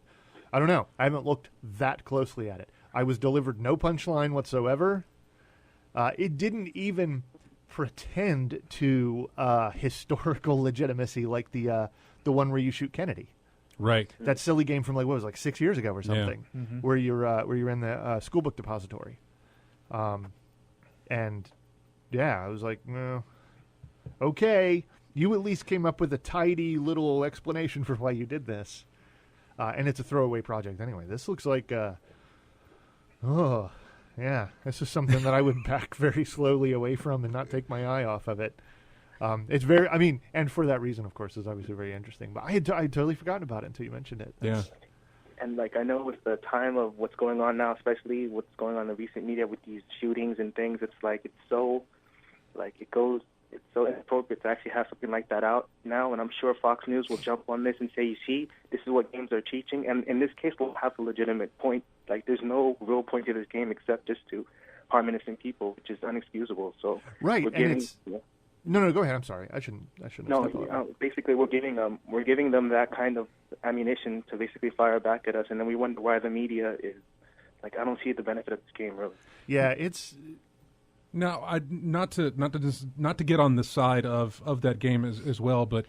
I don't know. I haven't looked that closely at it. I was delivered no punchline whatsoever. It didn't even pretend to historical legitimacy like the one where you shoot Kennedy. Right. That silly game from 6 years ago or something, where you're in the school book depository. And yeah, I was like, no, okay. You at least came up with a tidy little explanation for why you did this. And it's a throwaway project anyway. This looks like, this is something that I would back very slowly away from and not take my eye off of it. It's very, and for that reason, of course, it's obviously very interesting. But I had totally forgotten about it until you mentioned it. Yeah. And I know with the time of what's going on now, especially what's going on in the recent media with these shootings and things, it's so inappropriate to actually have something like that out now, and I'm sure Fox News will jump on this and say, you see, this is what games are teaching, and in this case we'll have a legitimate point. There's no real point to this game except just to harm innocent people, which is unexcusable. So right, we're giving, No, go ahead. I'm sorry. I shouldn't. No, basically we're giving them that kind of ammunition to basically fire back at us, and then we wonder why the media is Like, I don't see the benefit of this game, really. Yeah, it's Now, not to get on the side of that game as well, but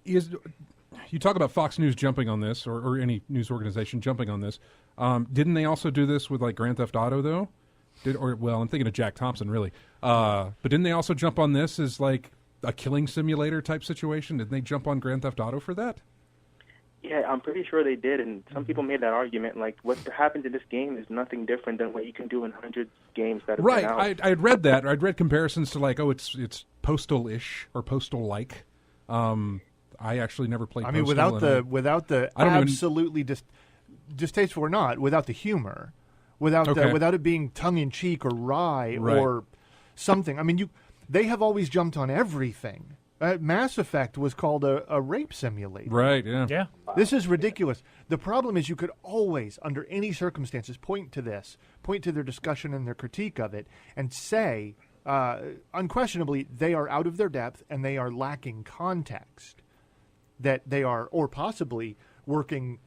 you talk about Fox News jumping on this, or any news organization jumping on this. Didn't they also do this with like Grand Theft Auto though? I'm thinking of Jack Thompson really. But didn't they also jump on this as like a killing simulator type situation? Didn't they jump on Grand Theft Auto for that? Yeah, I'm pretty sure they did, and some people made that argument. Like, what happens in this game is nothing different than what you can do in hundreds of games that have right. been out. I had read that. I'd read comparisons to like, it's Postal-ish or Postal-like. I actually never played. I mean, Postal without the absolutely distasteful or not, without the humor, without it being tongue in cheek or wry or something. I mean, they have always jumped on everything. Mass Effect was called a rape simulator. Right, yeah. Yeah. This is ridiculous. The problem is you could always, under any circumstances, point to their discussion and their critique of it, and say, unquestionably, they are out of their depth and they are lacking context. That they are, or possibly, working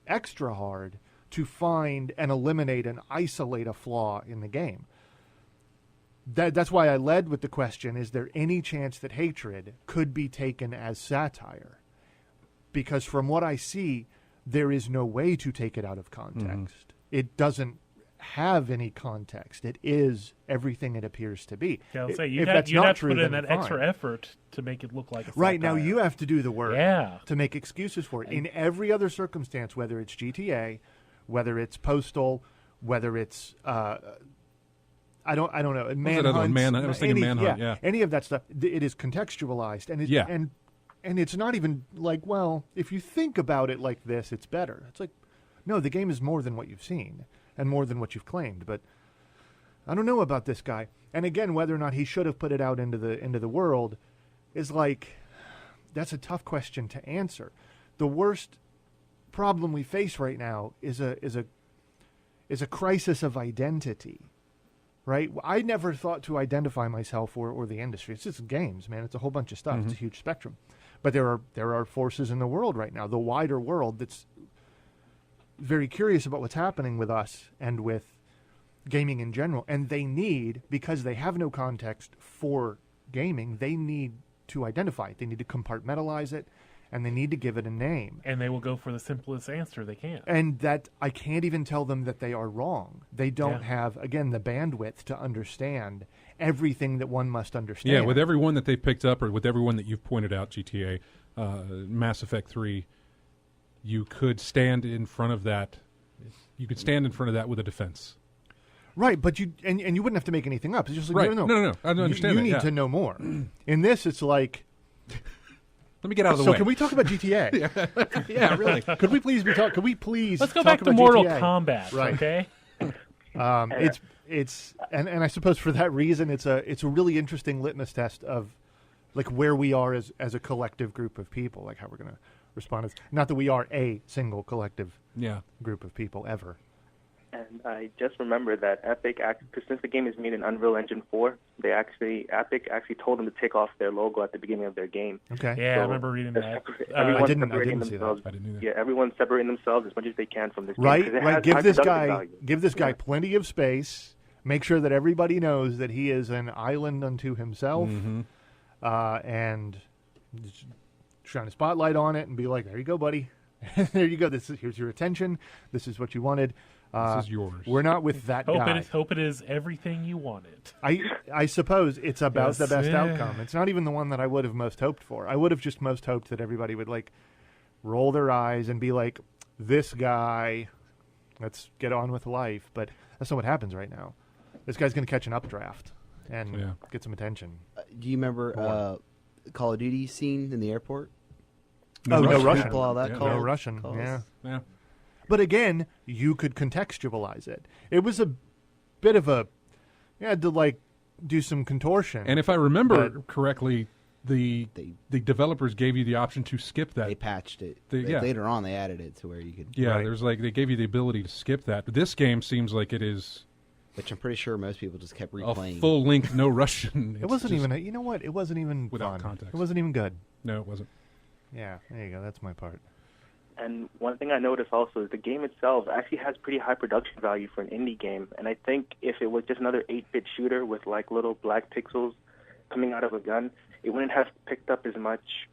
extra hard to find and eliminate and isolate a flaw in the game. That's why I led with the question, is there any chance that Hatred could be taken as satire? Because from what I see, there is no way to take it out of context. Mm-hmm. It doesn't have any context. It is everything it appears to be. Yeah, I'll say, you'd have to put in that extra effort to make it look like a satire. Right, now you have to do the work to make excuses for it. In every other circumstance, whether it's GTA, whether it's Postal, whether it's... I don't know. Manhunt. I was thinking Manhunt. Yeah, any of that stuff. It is contextualized, and it's not even like, well, if you think about it like this, it's better. It's like, no, the game is more than what you've seen and more than what you've claimed. But I don't know about this guy. And again, whether or not he should have put it out into the world is like, that's a tough question to answer. The worst problem we face right now is a crisis of identity. Right? I never thought to identify myself or the industry. It's just games, man. It's a whole bunch of stuff. Mm-hmm. It's a huge spectrum. But there are forces in the world right now, the wider world, that's very curious about what's happening with us and with gaming in general. And they need, because they have no context for gaming, they need to identify it. They need to compartmentalize it, and they need to give it a name. And they will go for the simplest answer they can. And that I can't even tell them that they are wrong. They don't have, again, the bandwidth to understand everything that one must understand. Yeah, with everyone that they've picked up, or with everyone that you've pointed out, GTA, Mass Effect 3, you could stand in front of that. You could stand in front of that with a defense. Right, but you wouldn't have to make anything up. It's just like, no. I don't understand that. You need to know more. In this, it's like... Let me get out of the way. So can we talk about GTA? Yeah, really. Could we please Let's go back to Mortal Kombat, right. Okay? It's I suppose for that reason it's a really interesting litmus test of like where we are as a collective group of people, like how we're going to respond. Not that we are a single collective group of people ever. And I just remembered that Epic, because since the game is made in Unreal Engine 4, Epic actually told them to take off their logo at the beginning of their game. Okay. Yeah, so I remember reading that. I didn't see that. I didn't either. Yeah, everyone's separating themselves as much as they can from this game. Right. Give this guy plenty of space. Make sure that everybody knows that he is an island unto himself, and just shine a spotlight on it and be like, "There you go, buddy. There you go. Here's your attention. This is what you wanted." This is yours. We're not with that guy. Hope it is everything you wanted. I suppose it's about the best outcome. It's not even the one that I would have most hoped for. I would have just most hoped that everybody would like roll their eyes and be like, "This guy, let's get on with life." But that's not what happens right now. This guy's going to catch an updraft and get some attention. Do you remember Call of Duty scene in the airport? No Russian. No Russian. Calls. Yeah. But again, you could contextualize it. It was a bit of a, you had to like do some contortion. And if I remember correctly, the developers gave you the option to skip that. They patched it. Later on, they added it to where you could. Yeah, there's like they gave you the ability to skip that. But this game seems like it is. Which I'm pretty sure most people just kept replaying. A full length, no Russian. It wasn't even. You know what? It wasn't even without fun. context. It wasn't even good. No, it wasn't. Yeah, there you go. That's my part. And one thing I noticed also is the game itself actually has pretty high production value for an indie game. And I think if it was just another 8-bit shooter with like little black pixels coming out of a gun, it wouldn't have picked up as much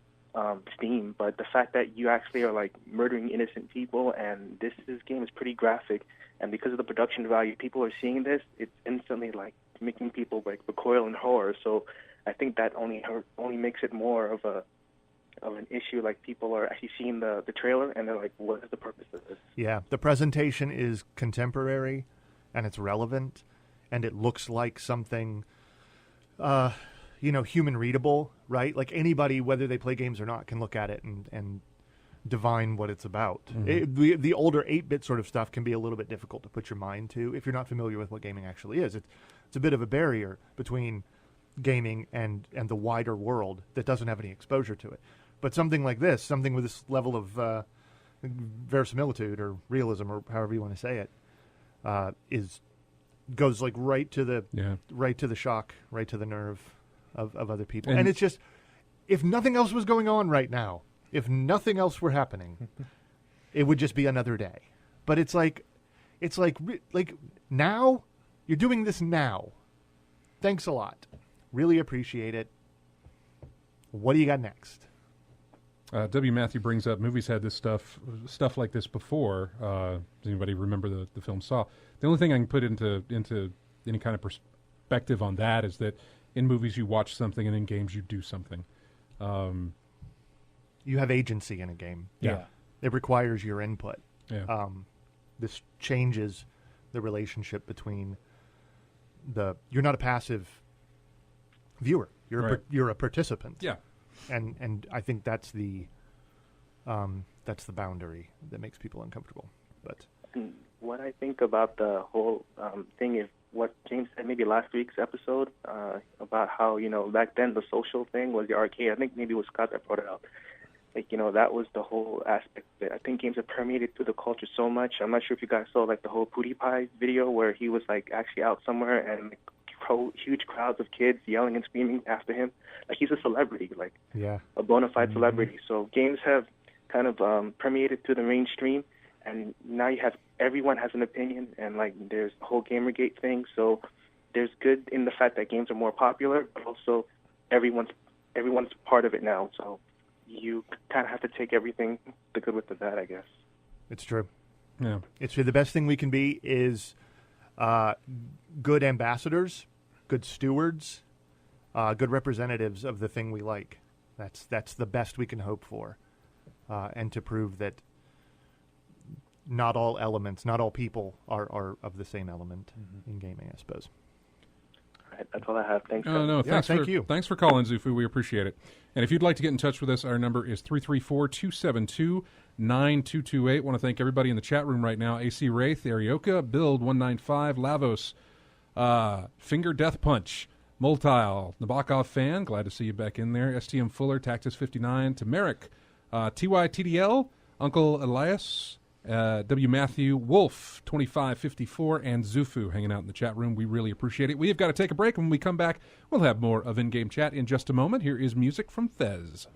steam. But the fact that you actually are like murdering innocent people, and this game is pretty graphic, and because of the production value, people are seeing this, it's instantly like making people like recoil in horror. So I think that only makes it more of an issue. Like people are actually seeing the trailer and they're like, what is the purpose of this? Yeah, the presentation is contemporary and it's relevant and it looks like something human readable, right? Like anybody, whether they play games or not, can look at it and divine what it's about. Mm-hmm. The older 8-bit sort of stuff can be a little bit difficult to put your mind to if you're not familiar with what gaming actually is. It's a bit of a barrier between gaming and the wider world that doesn't have any exposure to it. But something like this, something with this level of verisimilitude or realism or however you want to say it, goes like right to the shock, right to the nerve of other people. And it's just, if nothing else was going on right now, if nothing else were happening, it would just be another day. But it's like now, you're doing this now. Thanks a lot. Really appreciate it. What do you got next? W. Matthew brings up movies had this stuff like this before. Does anybody remember the film Saw? The only thing I can put into any kind of perspective on that is that in movies you watch something and in games you do something. You have agency in a game. Yeah. It requires your input. Yeah. This changes the relationship between you're not a passive viewer. You're a participant. Yeah. And I think that's the boundary that makes people uncomfortable. But what I think about the whole thing is what James said maybe last week's episode about how, back then the social thing was the arcade. I think maybe it was Scott that brought it up. Like, that was the whole aspect of it. I think games have permeated through the culture so much. I'm not sure if you guys saw like the whole PewDiePie video where he was like actually out somewhere and like, huge crowds of kids yelling and screaming after him. Like he's a celebrity, like a bona fide celebrity. So games have kind of permeated through the mainstream, and now you have everyone has an opinion, and like there's the whole Gamergate thing. So there's good in the fact that games are more popular, but also everyone's part of it now. So you kind of have to take everything, the good with the bad, I guess. It's true. Yeah, it's true. The best thing we can be is good ambassadors, good stewards, good representatives of the thing we like. That's the best we can hope for, and to prove that not all elements, not all people are of the same element in gaming, I suppose. All right, that's all I have. Thanks. No, thank you. Thanks for calling, Zufu. We appreciate it. And if you'd like to get in touch with us, our number is 334-272-9228. Want to thank everybody in the chat room right now. AC Wraith, Arioka, Build 195, Lavos, Finger Death Punch, Multile, Nabokov Fan, glad to see you back in there. STM Fuller, Tactus 59, Tameric, TYTDL, Uncle Elias, W. Matthew, Wolf 2554, and Zufu hanging out in the chat room. We really appreciate it. We have got to take a break. When we come back, we'll have more of In-Game Chat in just a moment. Here is music from Fez.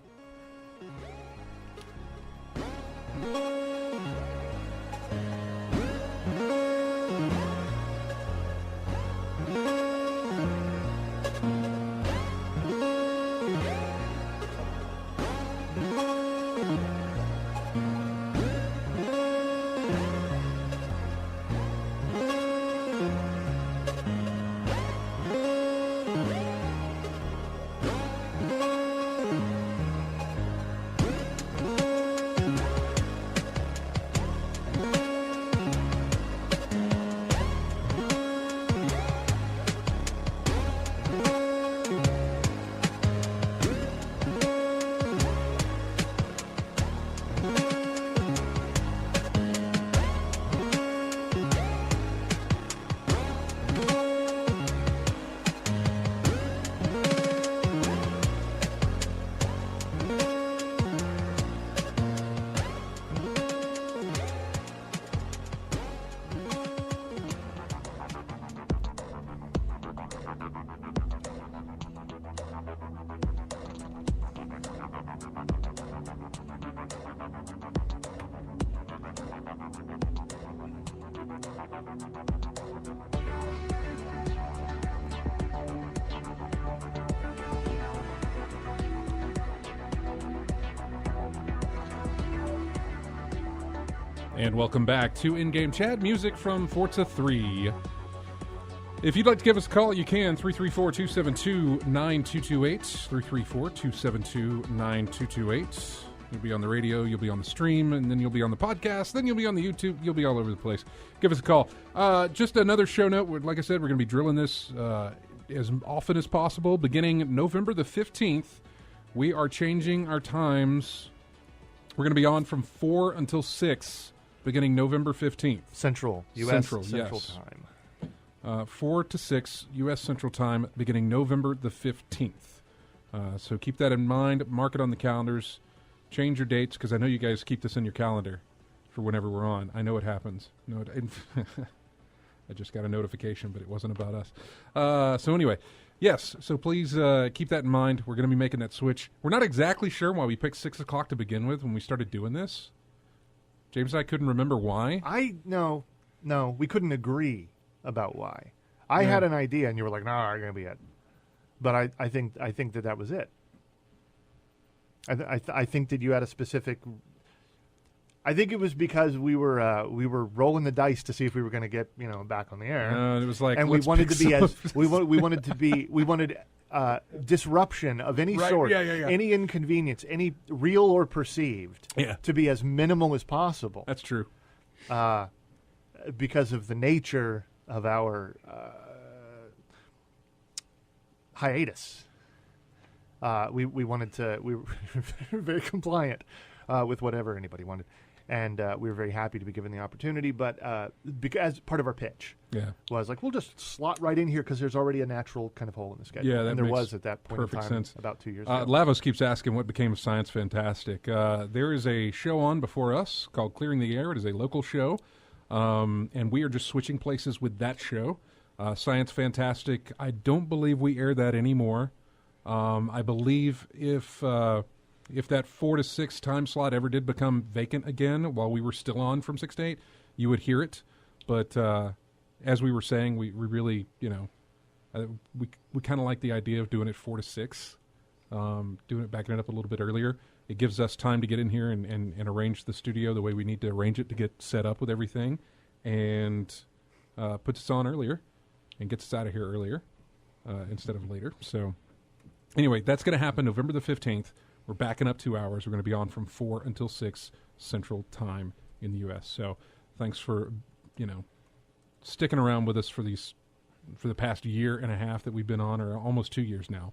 And welcome back to In-Game Chat, music from Forza 3. If you'd like to give us a call, you can, 334-272-9228, 334-272-9228. You'll be on the radio, you'll be on the stream, and then you'll be on the podcast, then you'll be on the YouTube, you'll be all over the place. Give us a call. Just another show note, like I said, we're going to be drilling this as often as possible. Beginning November the 15th, we are changing our times. We're going to be on from 4 until 6, beginning November 15th. Central, U.S. Central Time. 4 to 6 U.S. Central Time, beginning November the 15th. So keep that in mind. Mark it on the calendars. Change your dates, because I know you guys keep this in your calendar for whenever we're on. I know it happens. No, I just got a notification, but it wasn't about us. So anyway, yes, so please keep that in mind. We're going to be making that switch. We're not exactly sure why we picked 6 o'clock to begin with when we started doing this. James and I couldn't remember why. No, we couldn't agree about why. I had an idea, and you were like, "No, I'm going to be it." But I think that was it. I think that you had a specific. I think it was because we were rolling the dice to see if we were going to get back on the air. It was like, and we wanted to be as we wanted disruption of any sort, any inconvenience, any real or perceived, to be as minimal as possible. That's true. Because of the nature of our hiatus. We wanted to. We were very compliant with whatever anybody wanted, and we were very happy to be given the opportunity. But because part of our pitch, was like, we'll just slot right in here because there's already a natural kind of hole in the schedule. Yeah, and there was at that point in time, sense. about 2 years ago. Lavos keeps asking what became of Science Fantastic. There is a show on before us called Clearing the Air. It is a local show, and we are just switching places with that show. Science Fantastic. I don't believe we air that anymore. I believe if that 4 to 6 time slot ever did become vacant again while we were still on from 6 to 8, you would hear it. But as we were saying, we really, we kind of like the idea of doing it 4 to 6, backing it up a little bit earlier. It gives us time to get in here and arrange the studio the way we need to arrange it to get set up with everything, and puts us on earlier and gets us out of here earlier instead of later. So anyway, that's going to happen November the 15th. We're backing up 2 hours. We're going to be on from 4 until 6 Central Time in the U.S. So thanks for, sticking around with us for the past year and a half that we've been on, or almost 2 years now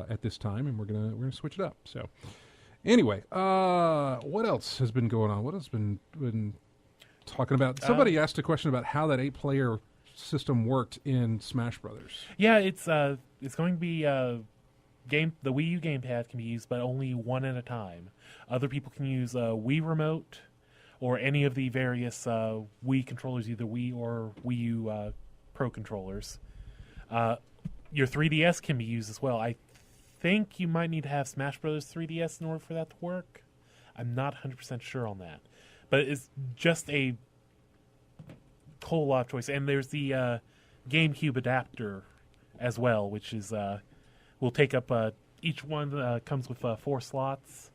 at this time, and we're gonna switch it up. So anyway, what else has been going on? What else been talking about? Somebody asked a question about how that 8-player system worked in Smash Brothers. Yeah, it's going to be the Wii U gamepad can be used, but only one at a time. Other people can use Wii Remote or any of the various Wii controllers, either Wii or Wii U Pro controllers. Your 3DS can be used as well. I think you might need to have Smash Bros. 3DS in order for that to work. I'm not 100% sure on that. But it's just a whole lot of choice. And there's the GameCube adapter as well, which is will take up each one comes with 4 slots,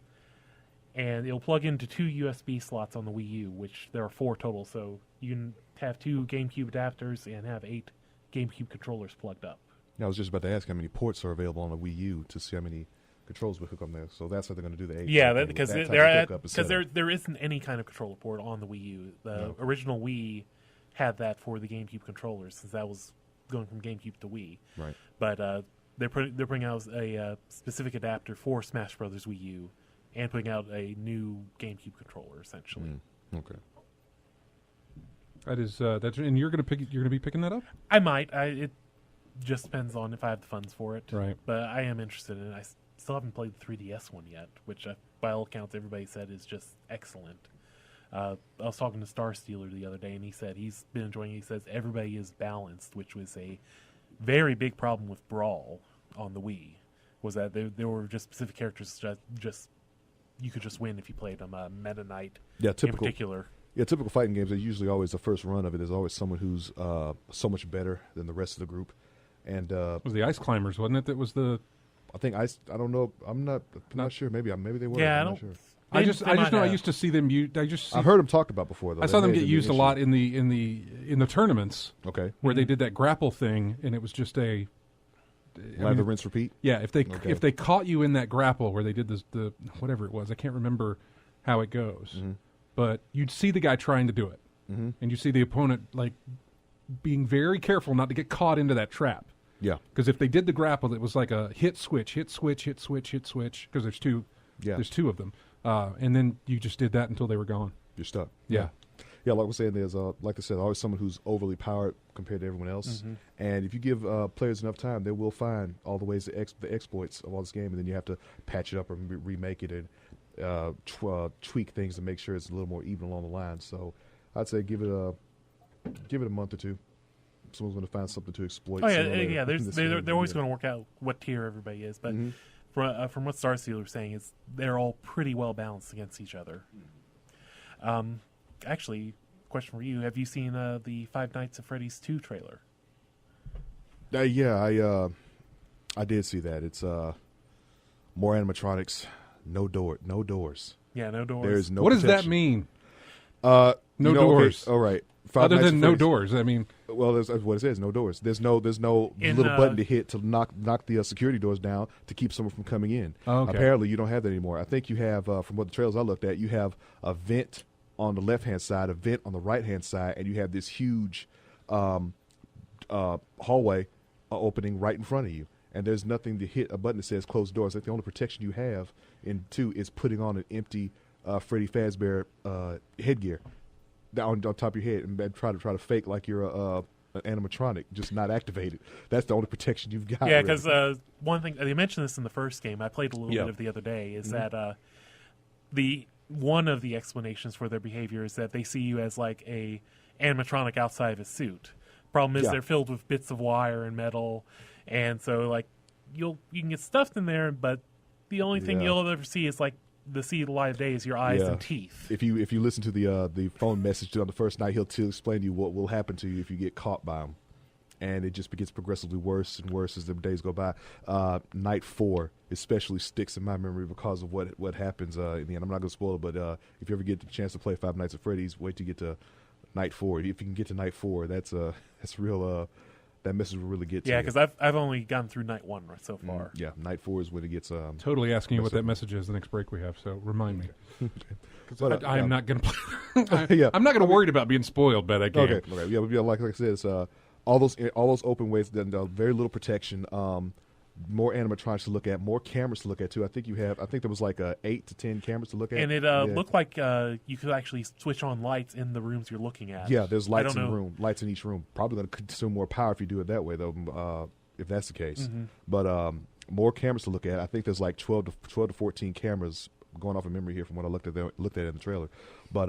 and it'll plug into 2 USB slots on the Wii U, which there are 4 total. So you can have 2 GameCube adapters and have 8 GameCube controllers plugged up. I was just about to ask how many ports are available on the Wii U to see how many controls we hook up there. So that's what they're going to do. The 8. Yeah, because there isn't any kind of controller port on the Wii U. The original Wii had that for the GameCube controllers, since that was going from GameCube to Wii. Right. But they're bringing out a specific adapter for Smash Brothers Wii U, and putting out a new GameCube controller, essentially. Okay. That is and you're gonna be picking that up? I might. It just depends on if I have the funds for it. Right. But I am interested in it. I still haven't played the 3DS one yet, which by all accounts everybody said is just excellent. I was talking to Star Stealer the other day, and he said he's been enjoying it. He says everybody is balanced, which was a very big problem with Brawl on the Wii, was that there were just specific characters just you could just win if you played them. Meta Knight in particular. Yeah, typical fighting games are usually always the first run of it. There's always someone who's so much better than the rest of the group. And it was the Ice Climbers, wasn't it? That was the. I think Ice. I don't know. I'm not sure. Maybe they were. Yeah, I'm not sure. I just know I used to see them. I've heard them talked about before. Though. I saw them get used a lot in the tournaments. Okay. Where they did that grapple thing, and it was just a lather, rinse, repeat. Yeah, if they caught you in that grapple where they did the whatever it was, I can't remember how it goes, but you'd see the guy trying to do it, and you see the opponent like being very careful not to get caught into that trap. Yeah, because if they did the grapple, it was like a hit switch, because there's two. Yeah, there's two of them, and then you just did that until they were gone. You're stuck. Yeah. Yeah, like we're saying, there's like I said, always someone who's overly powered compared to everyone else. And if you give players enough time, they will find all the ways the exploits of all this game, and then you have to patch it up and remake it and tweak things to make sure it's a little more even along the line. So I'd say give it a month or two. Someone's going to find something to exploit. Oh yeah. They're always going to work out what tier everybody is, but from what Starseal was saying, is they're all pretty well balanced against each other. Actually, question for you: have you seen the Five Nights at Freddy's 2 trailer? Yeah, I did see that. It's more animatronics, no doors. Yeah, no doors. There's no. What protection. does that mean? No doors. Okay, all right. Other than no doors, I mean. Well, that's what it says. No doors. There's no little button to hit to knock the security doors down to keep someone from coming in. Oh, okay. Apparently, you don't have that anymore. I think you have, from what the trailers I looked at, you have a vent on the left-hand side, a vent on the right-hand side, and you have this huge hallway opening right in front of you. And there's nothing to hit a button that says close doors. Like the only protection you have in 2 is putting on an empty Freddy Fazbear headgear on top of your head and try to fake like you're an animatronic, just not activated. That's the only protection you've got. Yeah, because one thing they mentioned this in the first game. I played a little bit of the other day. Is that one of the explanations for their behavior is that they see you as like a animatronic outside of a suit. Problem is they're filled with bits of wire and metal, and so like you can get stuffed in there, but the only thing you'll ever see is like the light of day is your eyes and teeth. If you listen to the phone message on the first night, he'll explain to you what will happen to you if you get caught by him, and it just gets progressively worse and worse as the days go by. Night 4 especially sticks in my memory because of what happens in the end. I'm not going to spoil it, but if you ever get the chance to play Five Nights at Freddy's, wait to get to Night 4. If you can get to Night 4, that's real. That message will really get to you. Yeah, because I've only gone through Night 1 so far. Yeah, Night 4 is when it gets... totally asking you what that message is the next break we have, so remind me. But, I'm not going to play... I'm not going to worry about being spoiled by that game. Okay. Yeah, like I said, it's all those open ways, then very little protection, more animatronics to look at, more cameras to look at, too. I think there was like 8 to 10 cameras to look at. And it looked like you could actually switch on lights in the rooms you're looking at. Yeah, there's lights in each room. Probably going to consume more power if you do it that way, though, if that's the case. But more cameras to look at. I think there's like 12 to 14 cameras, going off of memory here from what I looked at in the trailer. But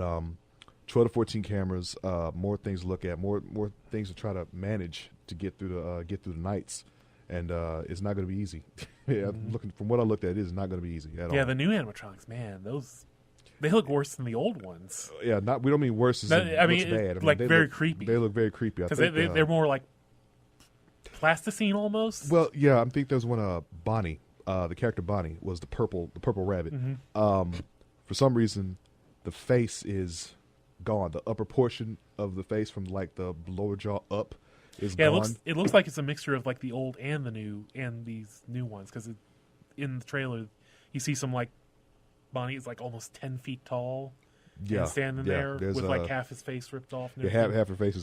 12 to 14 cameras, more things to look at, more things to try to manage to get through the nights. And it's not going to be easy. Looking from what I looked at, it is not going to be easy at all. Yeah, the new animatronics, man, they look worse than the old ones. Yeah, we don't mean worse as looks bad. Like very creepy. They look very creepy. Because they're more like plasticine almost. Well, yeah, I think there's one. Bonnie, the character Bonnie, was the purple rabbit. For some reason, the face is gone. The upper portion of the face, from like the lower jaw up, is gone. It looks like it's a mixture of like the old and the new and these new ones, because in the trailer you see some like Bonnie is like almost 10 feet tall, and standing there with like half his face ripped off. And half her face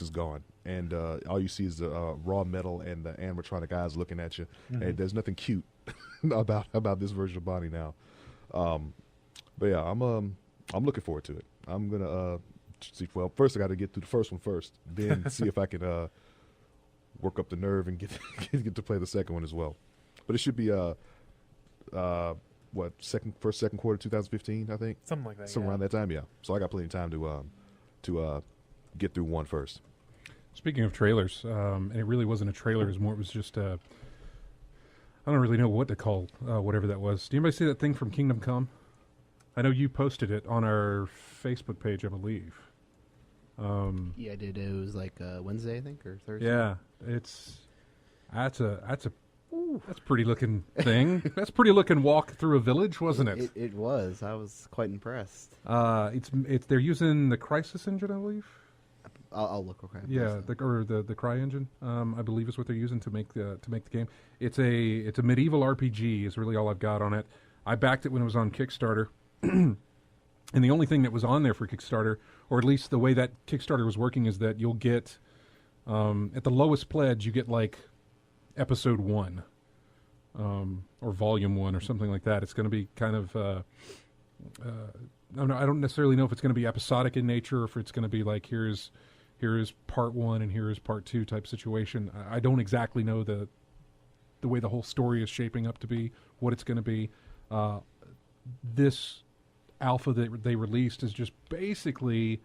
is gone, and all you see is the raw metal and the animatronic eyes looking at you. And there's nothing cute about this version of Bonnie now. But yeah, I'm looking forward to it. I'm gonna see. Well, first I got to get through the first one first, then see if I can work up the nerve and get to play the second one as well. But it should be second quarter 2015, I think, something like that. Somewhere around that time, yeah. So I got plenty of time to get through one first. Speaking of trailers, and it really wasn't a trailer; it was just I don't really know what to call whatever that was. Did anybody see that thing from Kingdom Come? I know you posted it on our Facebook page, I believe. Yeah, I did. It was like Wednesday, I think, or Thursday. Yeah, that's a That's a pretty looking thing. That's a pretty looking walk through a village, wasn't it? It was. I was quite impressed. It's they're using the Crysis engine, I believe. I'll look real quick. Yeah, the Cry engine, I believe is what they're using to make the game. It's a medieval RPG is really all I've got on it. I backed it when it was on Kickstarter, and the only thing that was on there for Kickstarter, or at least the way that Kickstarter was working, is that you'll get at the lowest pledge you get like episode 1, or volume 1 or something like that. It's going to be kind of I don't necessarily know if it's going to be episodic in nature, or if it's going to be like here is part 1 and here is part 2 type situation. I don't exactly know the way the whole story is shaping up to be, what it's going to be. This alpha that they released is just basically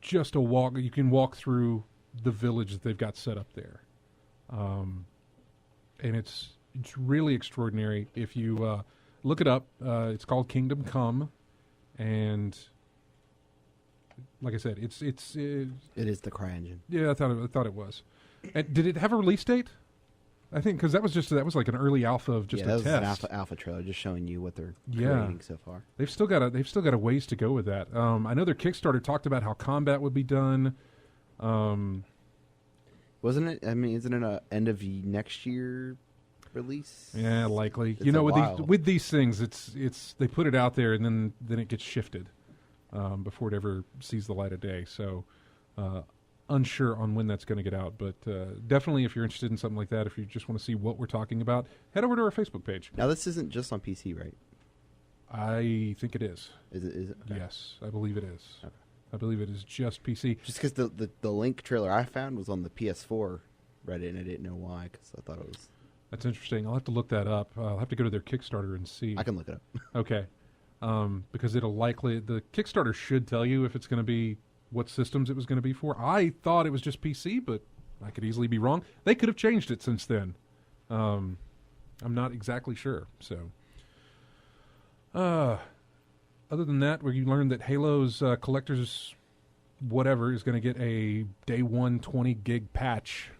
just a walk. You can walk through the village that they've got set up there, and it's really extraordinary. If you look it up, it's called Kingdom Come, and like I said, it is the CryEngine. Yeah, I thought it was. And did it have a release date? I think because that was like an early alpha of just a test. That was an alpha trailer, just showing you what they're creating so far. They've still got a ways to go with that. I know their Kickstarter talked about how combat would be done. Wasn't it? I mean, isn't it a end of next year release? Yeah, likely. It's with these things, it's they put it out there and then it gets shifted before it ever sees the light of day. So unsure on when that's going to get out, but definitely if you're interested in something like that, if you just want to see what we're talking about, head over to our Facebook page. Now this isn't just on PC, right? I think it is. Is it? Okay. Yes, I believe it is. Okay. I believe it is just PC. Just because the Link trailer I found was on the PS4 Reddit, and I didn't know why, because I thought it was... That's interesting. I'll have to look that up. I'll have to go to their Kickstarter and see. I can look it up. Okay. Because it'll likely... The Kickstarter should tell you if it's going to be what systems it was going to be for. I thought it was just PC, but I could easily be wrong. They could have changed it since then. I'm not exactly sure. So, other than that, where you learned that Halo's collector's whatever is going to get a day 1 20 gig patch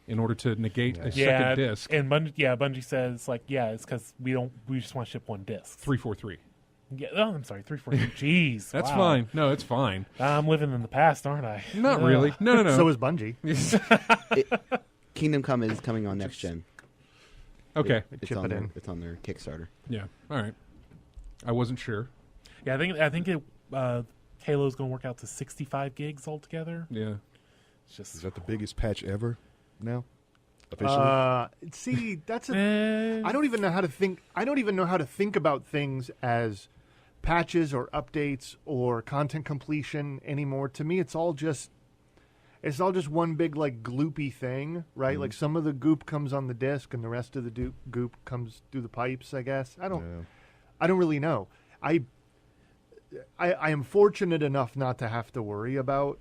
in order to negate a second disc. And Bungie says it's because we just want to ship one disc. 343. Yeah, I'm sorry, 343. Jeez, that's fine. No, it's fine. I'm living in the past, aren't I? Not really. No. So is Bungie. Kingdom Come is coming on next gen. Okay, it's on their Kickstarter. Yeah. All right. I wasn't sure. Yeah, I think Halo's going to work out to 65 gigs altogether. Yeah. It's just is that the biggest patch ever? Now, officially. See, that's I don't even know how to think. I don't even know how to think about things as patches or updates or content completion anymore. To me, it's all just one big like gloopy thing, right? Mm-hmm. Like some of the goop comes on the disc and the rest of the goop comes through the pipes. I guess I don't really know. I am fortunate enough not to have to worry about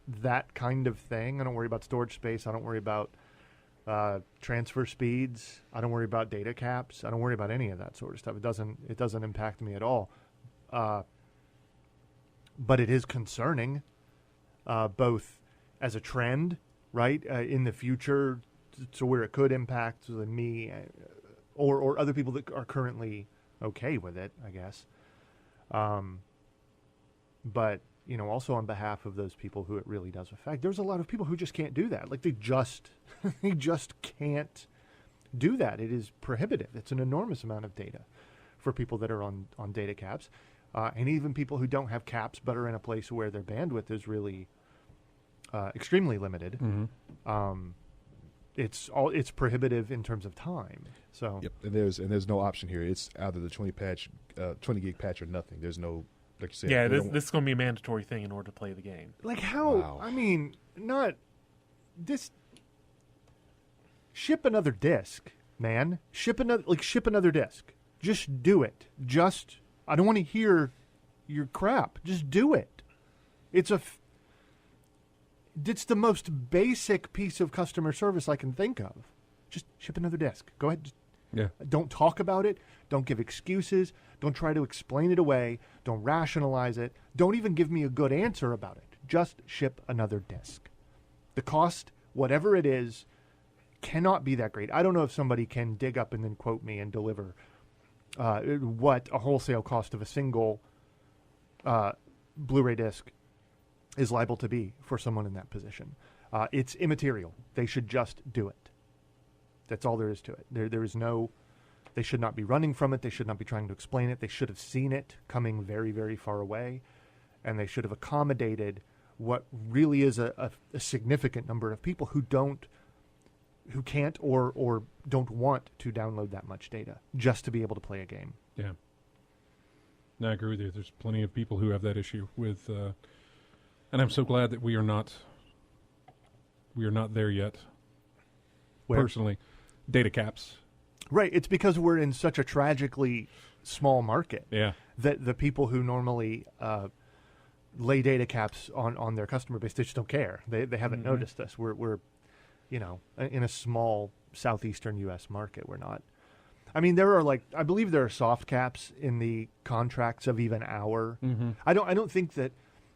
that kind of thing. I don't worry about storage space. I don't worry about transfer speeds. I don't worry about data caps. I don't worry about any of that sort of stuff. It doesn't impact me at all. But it is concerning, both as a trend, right, in the future, to where it could impact me or other people that are currently okay with it, I guess. But also on behalf of those people who it really does affect, there's a lot of people who just can't do that. Like they just can't do that. It is prohibitive. It's an enormous amount of data for people that are on data caps, and even people who don't have caps but are in a place where their bandwidth is really extremely limited. Mm-hmm. It's prohibitive in terms of time. So yep, and there's no option here. It's either the 20 gig patch or nothing. There's no. Like you said, yeah, this is going to be a mandatory thing in order to play the game. Like how? Wow. I mean, not this. Ship another disc, man. Ship another disc. Just do it. I don't want to hear your crap. Just do it. It's the most basic piece of customer service I can think of. Just ship another disc. Go ahead. Yeah. Don't talk about it. Don't give excuses. Don't try to explain it away. Don't rationalize it. Don't even give me a good answer about it. Just ship another disc. The cost, whatever it is, cannot be that great. I don't know if somebody can dig up and then quote me and deliver what a wholesale cost of a single Blu-ray disc is liable to be for someone in that position. It's immaterial. They should just do it. That's all there is to it. There is no... They should not be running from it. They should not be trying to explain it. They should have seen it coming very, very far away, and they should have accommodated what really is a significant number of people who can't or don't want to download that much data just to be able to play a game. Yeah. No, I agree with you. There's plenty of people who have that issue with, and I'm so glad that we are not there yet. Where? Personally, data caps. Right. It's because we're in such a tragically small market. Yeah. That the people who normally lay data caps on their customer base, they just don't care. They haven't noticed us. We're in a small southeastern U.S. market. We're not. I mean, I believe there are soft caps in the contracts of even our. Mm-hmm. I don't think that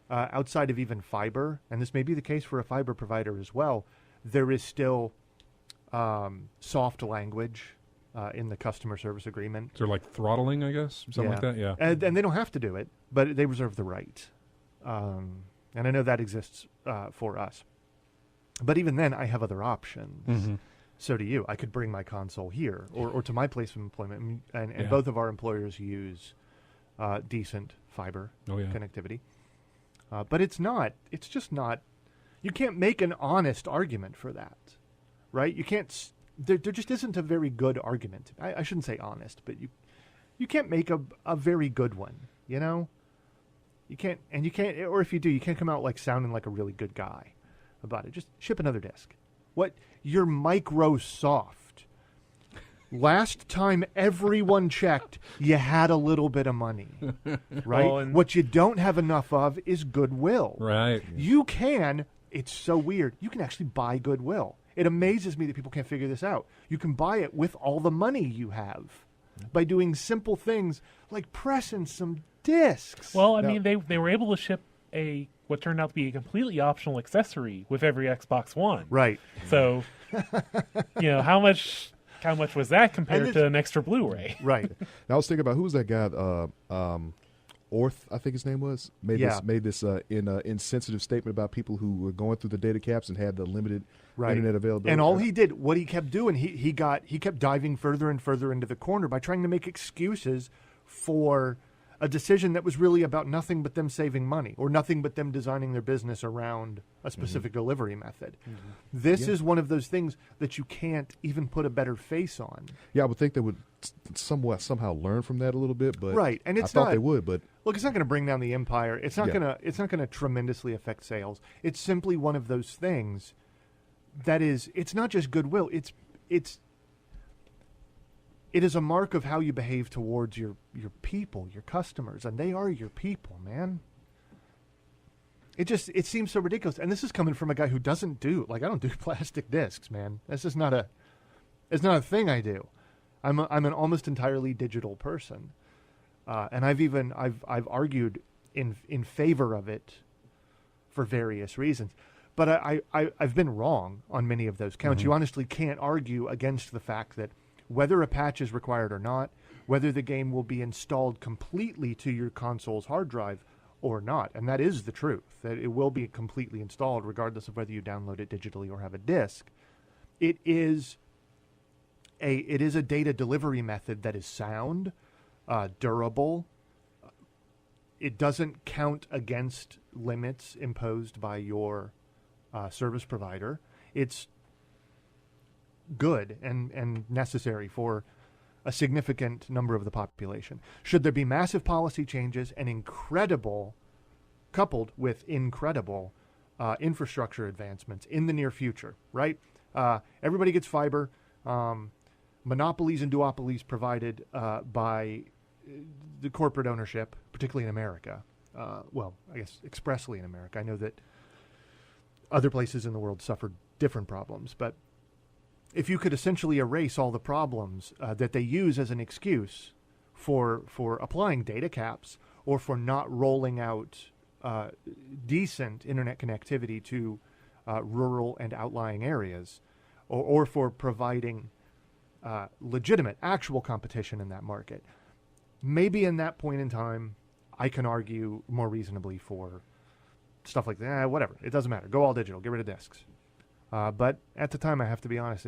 outside of even fiber, and this may be the case for a fiber provider as well, there is still soft language in the customer service agreement. So like throttling, I guess, something like that. Yeah, and they don't have to do it, but they reserve the right. And I know that exists for us. But even then, I have other options. Mm-hmm. So do you. I could bring my console here or to my place of employment, and both of our employers use decent fiber connectivity. But it's just not. You can't make an honest argument for that, right? You can't. There just isn't a very good argument. I shouldn't say honest, but you can't make a very good one. You know, you can't, or if you do, you can't come out like sounding like a really good guy about it. Just ship another disc. What? You're Microsoft. Last time everyone checked, you had a little bit of money, right? Well, what you don't have enough of is goodwill. Right. You can. It's so weird. You can actually buy goodwill. It amazes me that people can't figure this out. You can buy it with all the money you have by doing simple things like pressing some discs. Well, I mean, they were able to ship what turned out to be a completely optional accessory with every Xbox One. Right. So, how much was that compared to an extra Blu-ray? Right. Now, I was thinking about who was that guy, Orth, I think his name was, made this insensitive statement about people who were going through the data caps and had the limited internet availability. And all he did, what he kept doing, he kept diving further and further into the corner by trying to make excuses for a decision that was really about nothing but them saving money or nothing but them designing their business around a specific delivery method. Mm-hmm. This is one of those things that you can't even put a better face on. Yeah, I would think they would somehow learn from that a little bit, but right. And I thought they would, but look, it's not going to bring down the empire. It's not going to tremendously affect sales. It's simply one of those things that is. It's not just goodwill. It is a mark of how you behave towards your people, your customers, and they are your people, man. It seems so ridiculous, and this is coming from a guy who doesn't I don't do plastic discs, man. It's not a thing I do. I'm an almost entirely digital person, and I've argued in favor of it for various reasons. But I've been wrong on many of those counts. Mm-hmm. You honestly can't argue against the fact that whether a patch is required or not, whether the game will be installed completely to your console's hard drive or not, and that is the truth, that it will be completely installed regardless of whether you download it digitally or have a disc. It is a data delivery method that is sound, durable. It doesn't count against limits imposed by your service provider. It's good and necessary for a significant number of the population. Should there be massive policy changes and coupled with incredible infrastructure advancements in the near future, right? Everybody gets fiber. Monopolies and duopolies provided by the corporate ownership, particularly in America. Well, I guess expressly in America. I know that other places in the world suffered different problems, but if you could essentially erase all the problems that they use as an excuse for applying data caps or for not rolling out decent internet connectivity to rural and outlying areas, or for providing legitimate, actual competition in that market. Maybe in that point in time, I can argue more reasonably for stuff like that. Whatever. It doesn't matter. Go all digital. Get rid of discs. But at the time, I have to be honest,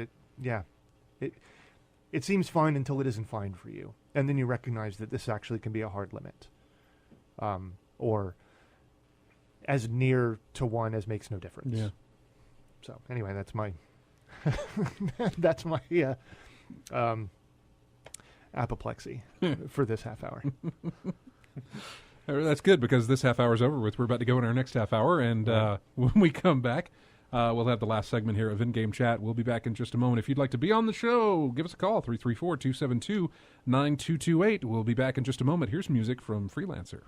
it seems fine until it isn't fine for you. And then you recognize that this actually can be a hard limit. Or as near to one as makes no difference. Yeah. So anyway, that's my that's my apoplexy for this half hour. That's good, because this half hour is over with. We're about to go in our next half hour, and when we come back, we'll have the last segment here of In-Game Chat. We'll be back in just a moment. If you'd like to be on the show, give us a call, 334-272-9228. We'll be back in just a moment. Here's music from Freelancer.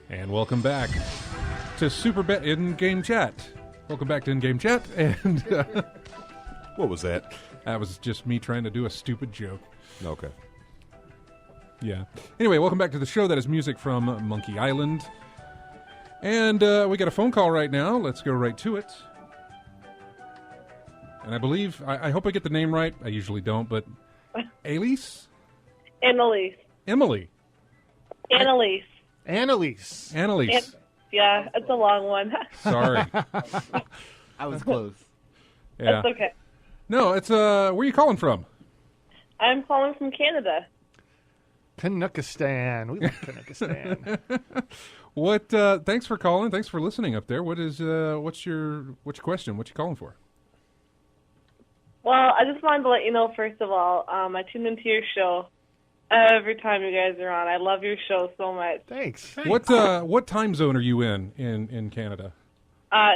And welcome back to Superbet In-Game Chat. Welcome back to In-Game Chat. And what was that? That was just me trying to do a stupid joke. Okay. Yeah. Anyway, welcome back to the show. That is music from Monkey Island. And we got a phone call right now. Let's go right to it. And I believe, I hope I get the name right. I usually don't, but Elise? Annalise. Emily. Annalise. Annalise. Annalise. Yeah, it's a long one. Sorry. I was close. Yeah. That's okay. No, it's where are you calling from? I'm calling from Canada. Canuckistan. We like Canuckistan. What? Thanks for calling. Thanks for listening up there. What is? What's your question? What you calling for? Well, I just wanted to let you know, first of all, I tune into your show every time you guys are on. I love your show so much. Thanks. What time zone are you in Canada?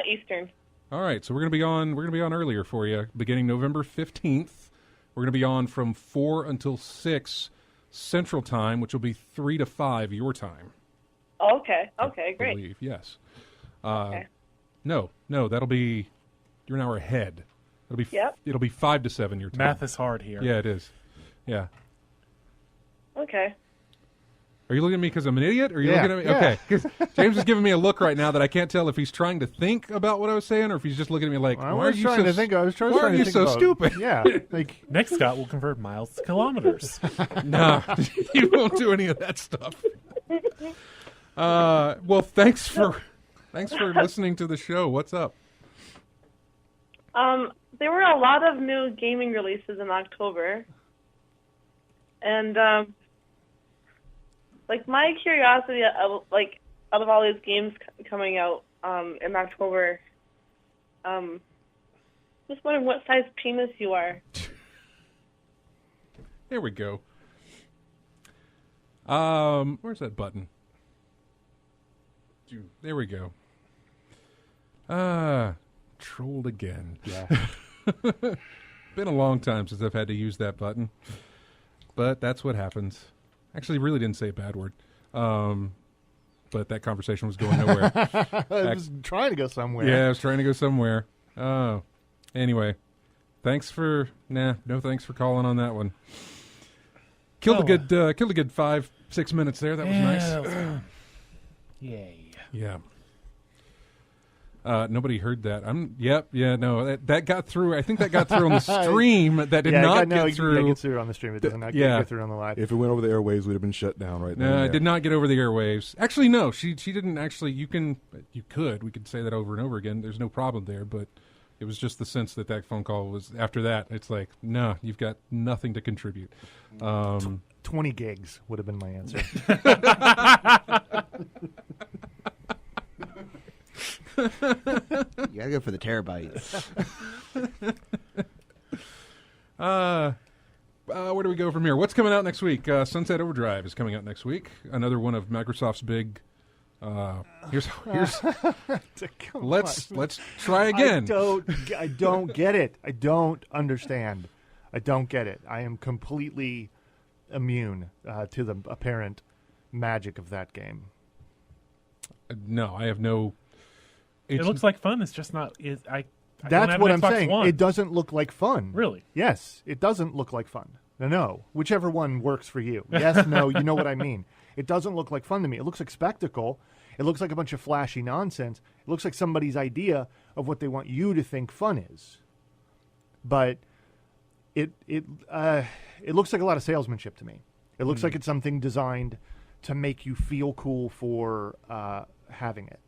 Eastern. All right, so we're gonna be on earlier for you, beginning November 15th. We're gonna be on from 4 until 6 Central Time, which will be 3 to 5 your time. Okay. Okay. I Great. believe. Yes. Okay. No, that'll be you're an hour ahead. Yep. It'll be 5 to 7 your time. Math is hard here. Yeah, it is. Yeah. Okay. Are you looking at me because I'm an idiot? Or are you Yeah, looking at me? yeah. Okay. Because James is giving me a look right now that I can't tell if he's trying to think about what I was saying or if he's just looking at me like, I why are was you trying so to think. I was trying why are to you think so about- stupid? Yeah. Like, Next, Scott will convert miles to kilometers. No, you won't do any of that stuff. Well, thanks for listening to the show. What's up? There were a lot of new gaming releases in October, and like my curiosity of out of all these games coming out in October, just wondering what size penis you are. There we go. Where's that button? There we go. Trolled again. Yeah. Been a long time since I've had to use that button. But that's what happens. Actually, really didn't say a bad word. But that conversation was going nowhere. I was trying to go somewhere. Yeah, I was trying to go somewhere. Oh. Anyway. No thanks for calling on that one. Killed a good 5-6 minutes there. That was nice. That was fun. Yay. Yeah. Nobody heard that. That got through. I think that got through on the stream. That did not get through. It gets through on the stream. It doesn't get through on the live. If it went over the airwaves, we'd have been shut down right now. No, it did not get over the airwaves. Actually, no. She didn't actually. We could say that over and over again. There's no problem there, but it was just the sense that phone call was after that. It's like, no, you've got nothing to contribute. 20 gigs would have been my answer. You gotta go for the terabytes. Where do we go from here? What's coming out next week? Sunset Overdrive is coming out next week. Another one of Microsoft's big. Here's. Let's try again. I don't get it. I don't understand. I don't get it. I am completely immune to the apparent magic of that game. No, I have no. It looks like fun. It's just not. That's what I'm saying. One. It doesn't look like fun. Really? Yes, it doesn't look like fun. No. Whichever one works for you. Yes, no, you know what I mean. It doesn't look like fun to me. It looks like spectacle. It looks like a bunch of flashy nonsense. It looks like somebody's idea of what they want you to think fun is. But it looks like a lot of salesmanship to me. It looks like it's something designed to make you feel cool for having it.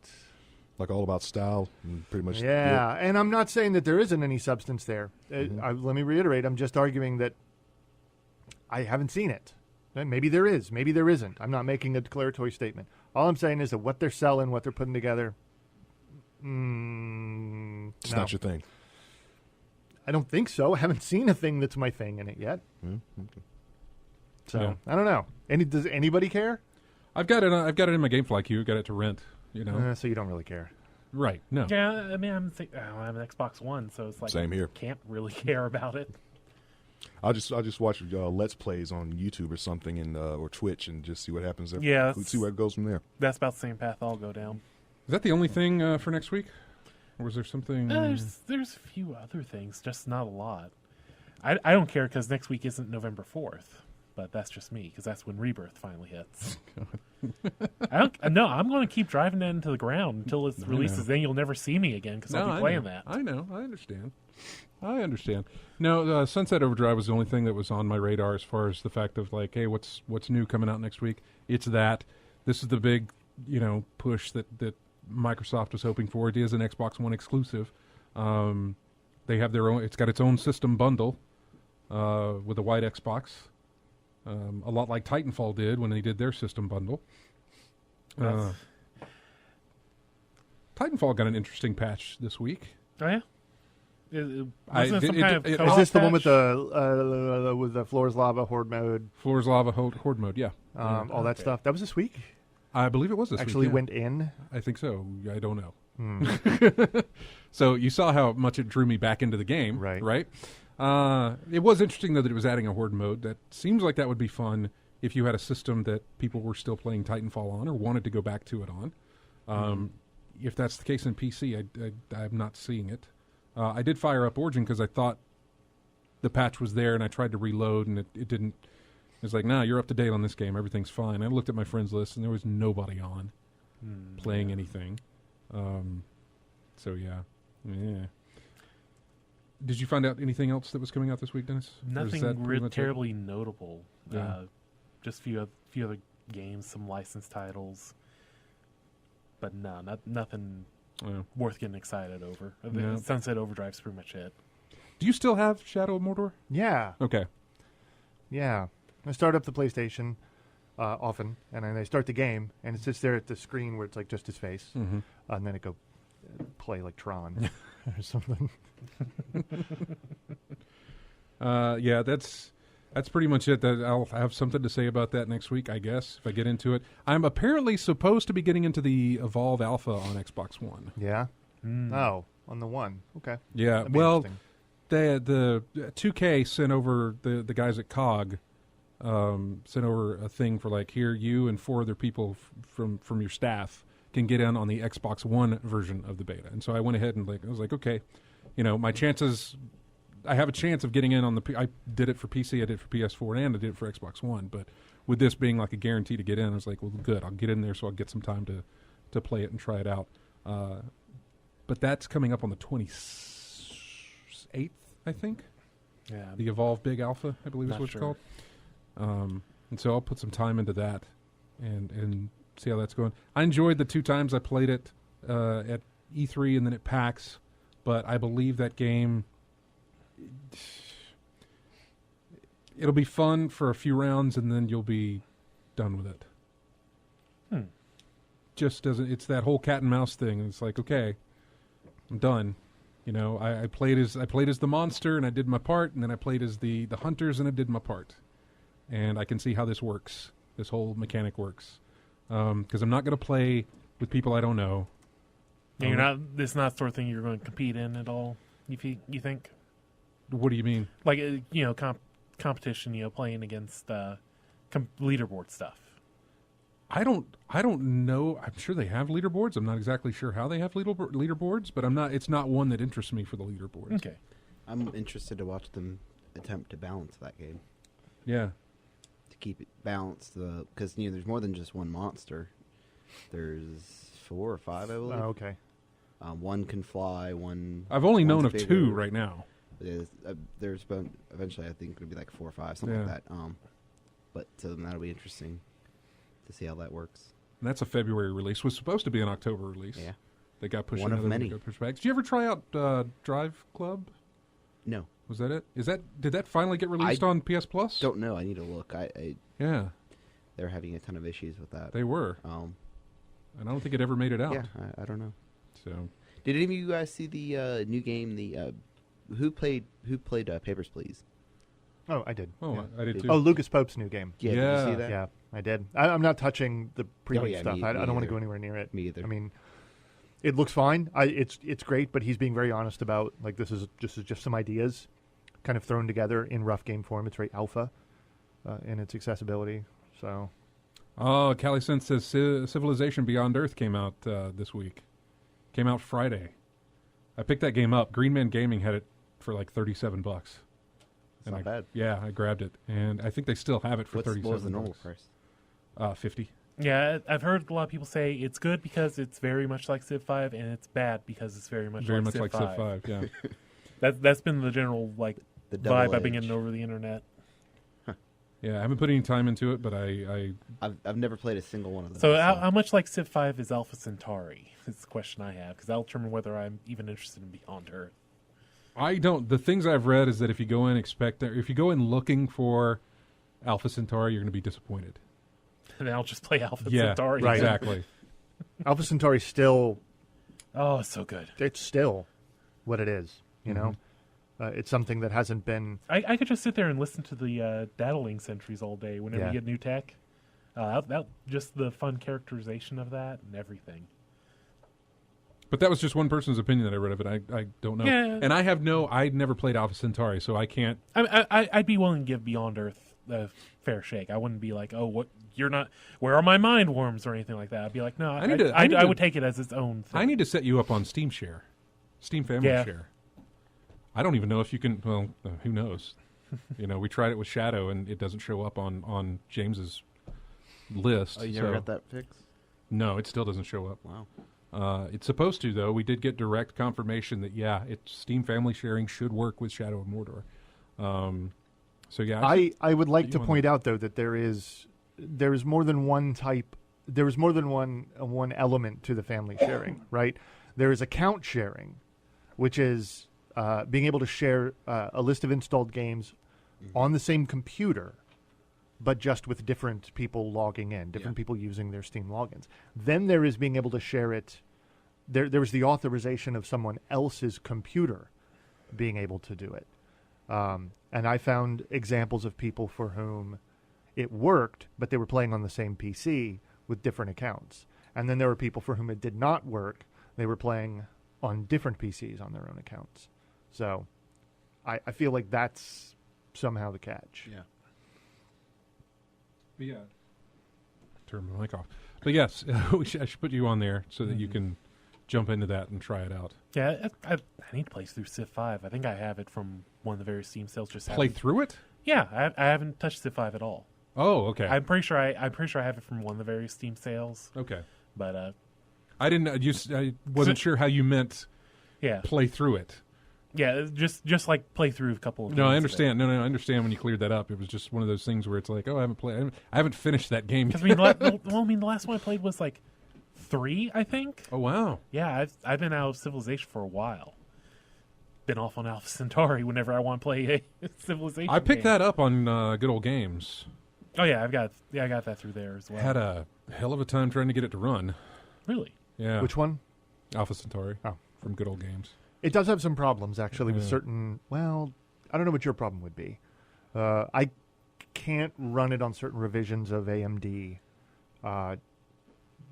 Like all about style and pretty much. Yeah, and I'm not saying that there isn't any substance there. Let me reiterate. I'm just arguing that I haven't seen it. Maybe there is. Maybe there isn't. I'm not making a declaratory statement. All I'm saying is that what they're selling, what they're putting together, it's not your thing. I don't think so. I haven't seen a thing that's my thing in it yet. Okay. So I don't know. Does anybody care? I've got it in my GameFly queue. Got it to rent. You know, so you don't really care, right? No. Yeah, I mean, I have an Xbox One, so it's like same here. Can't really care about it. I'll just watch Let's Plays on YouTube or something, and or Twitch, and just see what happens there. Yeah, see where it goes from there. That's about the same path I'll go down. Is that the only thing for next week, or was there something? There's a few other things, just not a lot. I don't care because next week isn't November 4th, but that's just me because that's when Rebirth finally hits. I'm going to keep driving that into the ground until it releases. Then you'll never see me again because I'll be playing that. I know. I understand. No, Sunset Overdrive was the only thing that was on my radar as far as the fact of like, hey, what's new coming out next week? It's that. This is the big, push that Microsoft was hoping for. It is an Xbox One exclusive. They have their own. It's got its own system bundle with a white Xbox. A lot like Titanfall did when they did their system bundle. Titanfall got an interesting patch this week. Oh yeah, is this the one with the Floor's Lava Horde mode? Floor's Lava Horde mode, yeah. All that stuff. That was this week. I believe it was this Actually week. Went in. I think so. I don't know. So you saw how much it drew me back into the game, right? It was interesting, though, that it was adding a Horde mode. That seems like that would be fun if you had a system that people were still playing Titanfall on or wanted to go back to it on. If that's the case in PC, I'm not seeing it. I did fire up Origin because I thought the patch was there, and I tried to reload, and it didn't. It was like, nah, you're up to date on this game. Everything's fine. I looked at my friends list, and there was nobody on playing anything. So, yeah. Did you find out anything else that was coming out this week, Dennis? Nothing terribly notable. Yeah. Just a few other games, some licensed titles. But no, nothing worth getting excited over. Yeah. Sunset Overdrive's pretty much it. Do you still have Shadow of Mordor? Yeah. Okay. Yeah. I start up the PlayStation often, and then I start the game, and it sits there at the screen where it's like just his face, and then it go play like Tron or something. Yeah, that's pretty much it. That I'll have something to say about that next week, I guess, if I get into it. I'm apparently supposed to be getting into the Evolve Alpha on Xbox One. Yeah. Oh, on the one. Okay. Yeah. That'd be Well, interesting. the 2K sent over the guys at COG sent over a thing for like, here, you and 4 other people from your staff can get in on the Xbox One version of the beta. And so I went ahead and I was like, okay, my chances, I have a chance of getting in on I did it for PC, I did it for PS4, and I did it for Xbox One. But with this being like a guarantee to get in, I was like, well, good, I'll get in there so I'll get some time to play it and try it out. But that's coming up on the 28th, I think. Yeah. The Evolve Big Alpha, I believe is Not what it's sure. called. And so I'll put some time into that and see how that's going. I enjoyed the 2 times I played it at E3 and then at PAX, but I believe that game, it'll be fun for a few rounds and then you'll be done with it. Just doesn't, it's that whole cat and mouse thing. It's like, okay, I'm done. I played as the monster and I did my part, and then I played as the hunters and I did my part. And I can see how this works. This whole mechanic works. Because I'm not going to play with people I don't know. Yeah, it's not the sort of thing you're going to compete in at all, you think? What do you mean? Like, competition, playing against leaderboard stuff. I don't know. I'm sure they have leaderboards. I'm not exactly sure how they have leaderboards, but it's not one that interests me for the leaderboards. Okay. I'm interested to watch them attempt to balance that game. Yeah. To keep it balanced, because there's more than just one monster. There's 4 or 5, I believe. Oh, okay. One can fly. One. I've only known of one's 2 bigger. right now. There's eventually, I think it'll be like 4 or 5, something like that. But that'll be interesting to see how that works. And that's a February release. Was supposed to be an October release. Yeah. They got pushed. One of many. Got pushed back. Did you ever try out Drive Club? No. Was that it? Did that finally get released on PS Plus? Don't know. I need to look. Yeah. They're having a ton of issues with that. They were. And I don't think it ever made it out. Yeah, I don't know. So, did any of you guys see the new game? Who played Papers, Please? Oh, I did. Oh, Yeah. I did too. Oh, Lucas Pope's new game. Yeah. Did you see that? Yeah, I did. I'm not touching the premium yeah, stuff. me I don't want to either. go anywhere near it. Me either. I mean, it looks fine. It's great, but he's being very honest about this is just some ideas, kind of thrown together in rough game form. It's very alpha in its accessibility. So, oh, Callie Sense says Civilization Beyond Earth came out this week. Came out Friday. I picked that game up. Green Man Gaming had it for like $37. It's not bad. Yeah, I grabbed it, and I think they still have it for $37. What was the normal price? $50. Yeah, I've heard a lot of people say it's good because it's very much like Civ 5, and it's bad because it's very much like Civ 5. Civ 5. Yeah. That's been the general The vibe I've been edge. getting over the internet. Yeah, I haven't put any time into it, but I've never played a single one of them. So how much like Civ 5 is Alpha Centauri? Is the question I have, because that'll determine whether I'm even interested in Beyond Earth. I don't. The things I've read is that if you go in if you go in looking for Alpha Centauri, you're going to be disappointed. And I'll just play Alpha Yeah, Centauri. right. Exactly. Alpha Centauri still, Oh, it's so good. it's still what it is. You know, it's something that hasn't been. I could just sit there and listen to the data links entries all day whenever Yeah. you get new tech. Just the fun characterization of that and everything. But that was just one person's opinion that I read of it. I don't know. Yeah. And I'd never played Alpha Centauri, so I can't. I'd be willing to give Beyond Earth a fair shake. I wouldn't be like, oh, what? You're not. Where are my mind worms or anything like that? I'd be like, no, I would take it as its own thing. I need to set you up on Steam Share, Steam Family Yeah. Share. I don't even know if you can. Well, who knows? We tried it with Shadow, and it doesn't show up on James's list. Oh, you never got that fixed? No, it still doesn't show up. Wow. It's supposed to, though. We did get direct confirmation that Steam Family Sharing should work with Shadow of Mordor. So yeah, I would like you to wanna- point out though that there is more than one type. There is more than one element to the family sharing, right? There is account sharing, which is being able to share a list of installed games on the same computer, but just with different people logging in, different people using their Steam logins. Then there is being able to share it. There was the authorization of someone else's computer being able to do it. And I found examples of people for whom it worked, but they were playing on the same PC with different accounts. And then there were people for whom it did not work. They were playing on different PCs on their own accounts. So I feel like that's somehow the catch. Yeah. But yeah. Turn my mic off. But yes, I should put you on there so that you can jump into that and try it out. Yeah, I need to play through Civ 5. I think I have it from one of the various Steam sales. Play through it? Yeah, I haven't touched Civ 5 at all. Oh, okay. I'm pretty sure I have it from one of the various Steam sales. Okay. But I didn't. I wasn't sure how you meant. Yeah. Play through it. Yeah, just like play through a couple of. No, I understand. No, I understand when you cleared that up. It was just one of those things where it's like, oh, I haven't finished that game. Because the last one I played was like 3, I think. Oh wow. Yeah, I've been out of Civilization for a while. Been off on Alpha Centauri whenever I want to play a Civilization. I picked game. that up on Good Old Games. Oh yeah, I got that through there as well. Had a hell of a time trying to get it to run. Really? Yeah. Which one? Alpha Centauri. Oh, from Good Old Games. It does have some problems actually with certain. Well, I don't know what your problem would be. I can't run it on certain revisions of AMD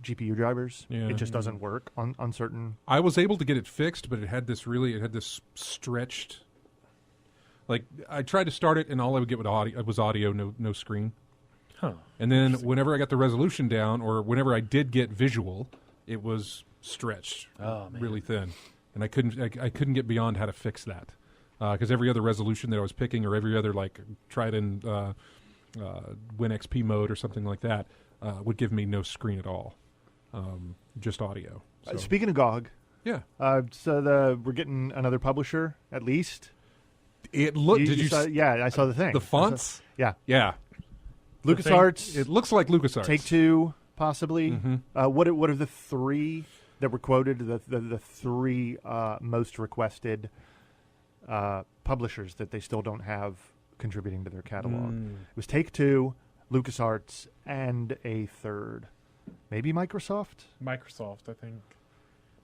GPU drivers. Yeah. It just doesn't work on certain. I was able to get it fixed, but it had this stretched. Like I tried to start it, and all I would get was audio, no screen. Huh. And then whenever I got the resolution down, or whenever I did get visual, it was stretched really thin, and I couldn't get beyond how to fix that because every other resolution that I was picking, or every other like tried in WinXP mode or something like that, would give me no screen at all, just audio. So. Speaking of GOG, yeah. So we're getting another publisher at least. It looked. Did you? Yeah, I saw the thing. The fonts. Yeah. LucasArts. It looks like LucasArts. Take-Two, possibly. Mm-hmm. What are the 3 that were quoted? The 3 most requested publishers that they still don't have contributing to their catalog. It was Take-Two, LucasArts, and a third, maybe Microsoft. Microsoft, I think.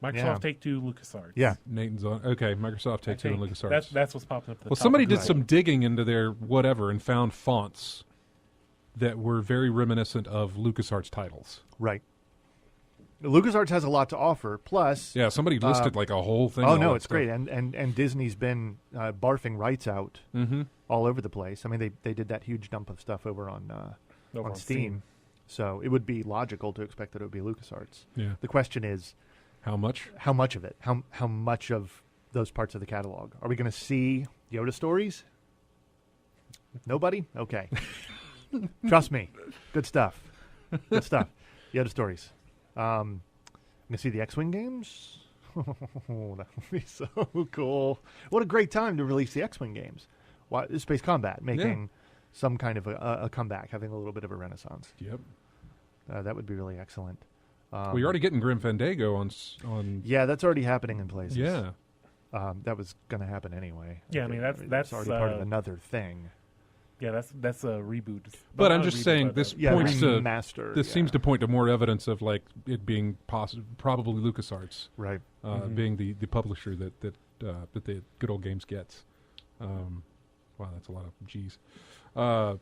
Microsoft, Take-Two, LucasArts. Yeah, Nathan's on. Okay, Microsoft, Take-Two, and LucasArts. That's what's popping up. Well, somebody did some digging into their whatever and found fonts that were very reminiscent of LucasArts titles. Right. LucasArts has a lot to offer. Plus, yeah, somebody listed like a whole thing. Oh no, it's great, and Disney's been barfing rights out all over the place. I mean, they did that huge dump of stuff over on Steam, so it would be logical to expect that it would be LucasArts. Yeah. The question is, how much? How much of it? How much of those parts of the catalog are we going to see? Yoda stories? Nobody? Okay. Trust me. Good stuff. Good stuff. Yoda stories. I'm going to see the X-Wing games. Oh, that would be so cool. What a great time to release the X-Wing games. Space Combat making some kind of a comeback, having a little bit of a renaissance. Yep. That would be really excellent. Well, you're already getting Grim Fandango on. Yeah, that's already happening in places. Yeah. That was going to happen anyway. Yeah, I mean that's already part of another thing. Yeah, that's a reboot. But I'm just saying this points to master. This seems to point to more evidence of like it being probably LucasArts, right? Being the publisher that the Good Old Games gets. Wow, that's a lot of G's. So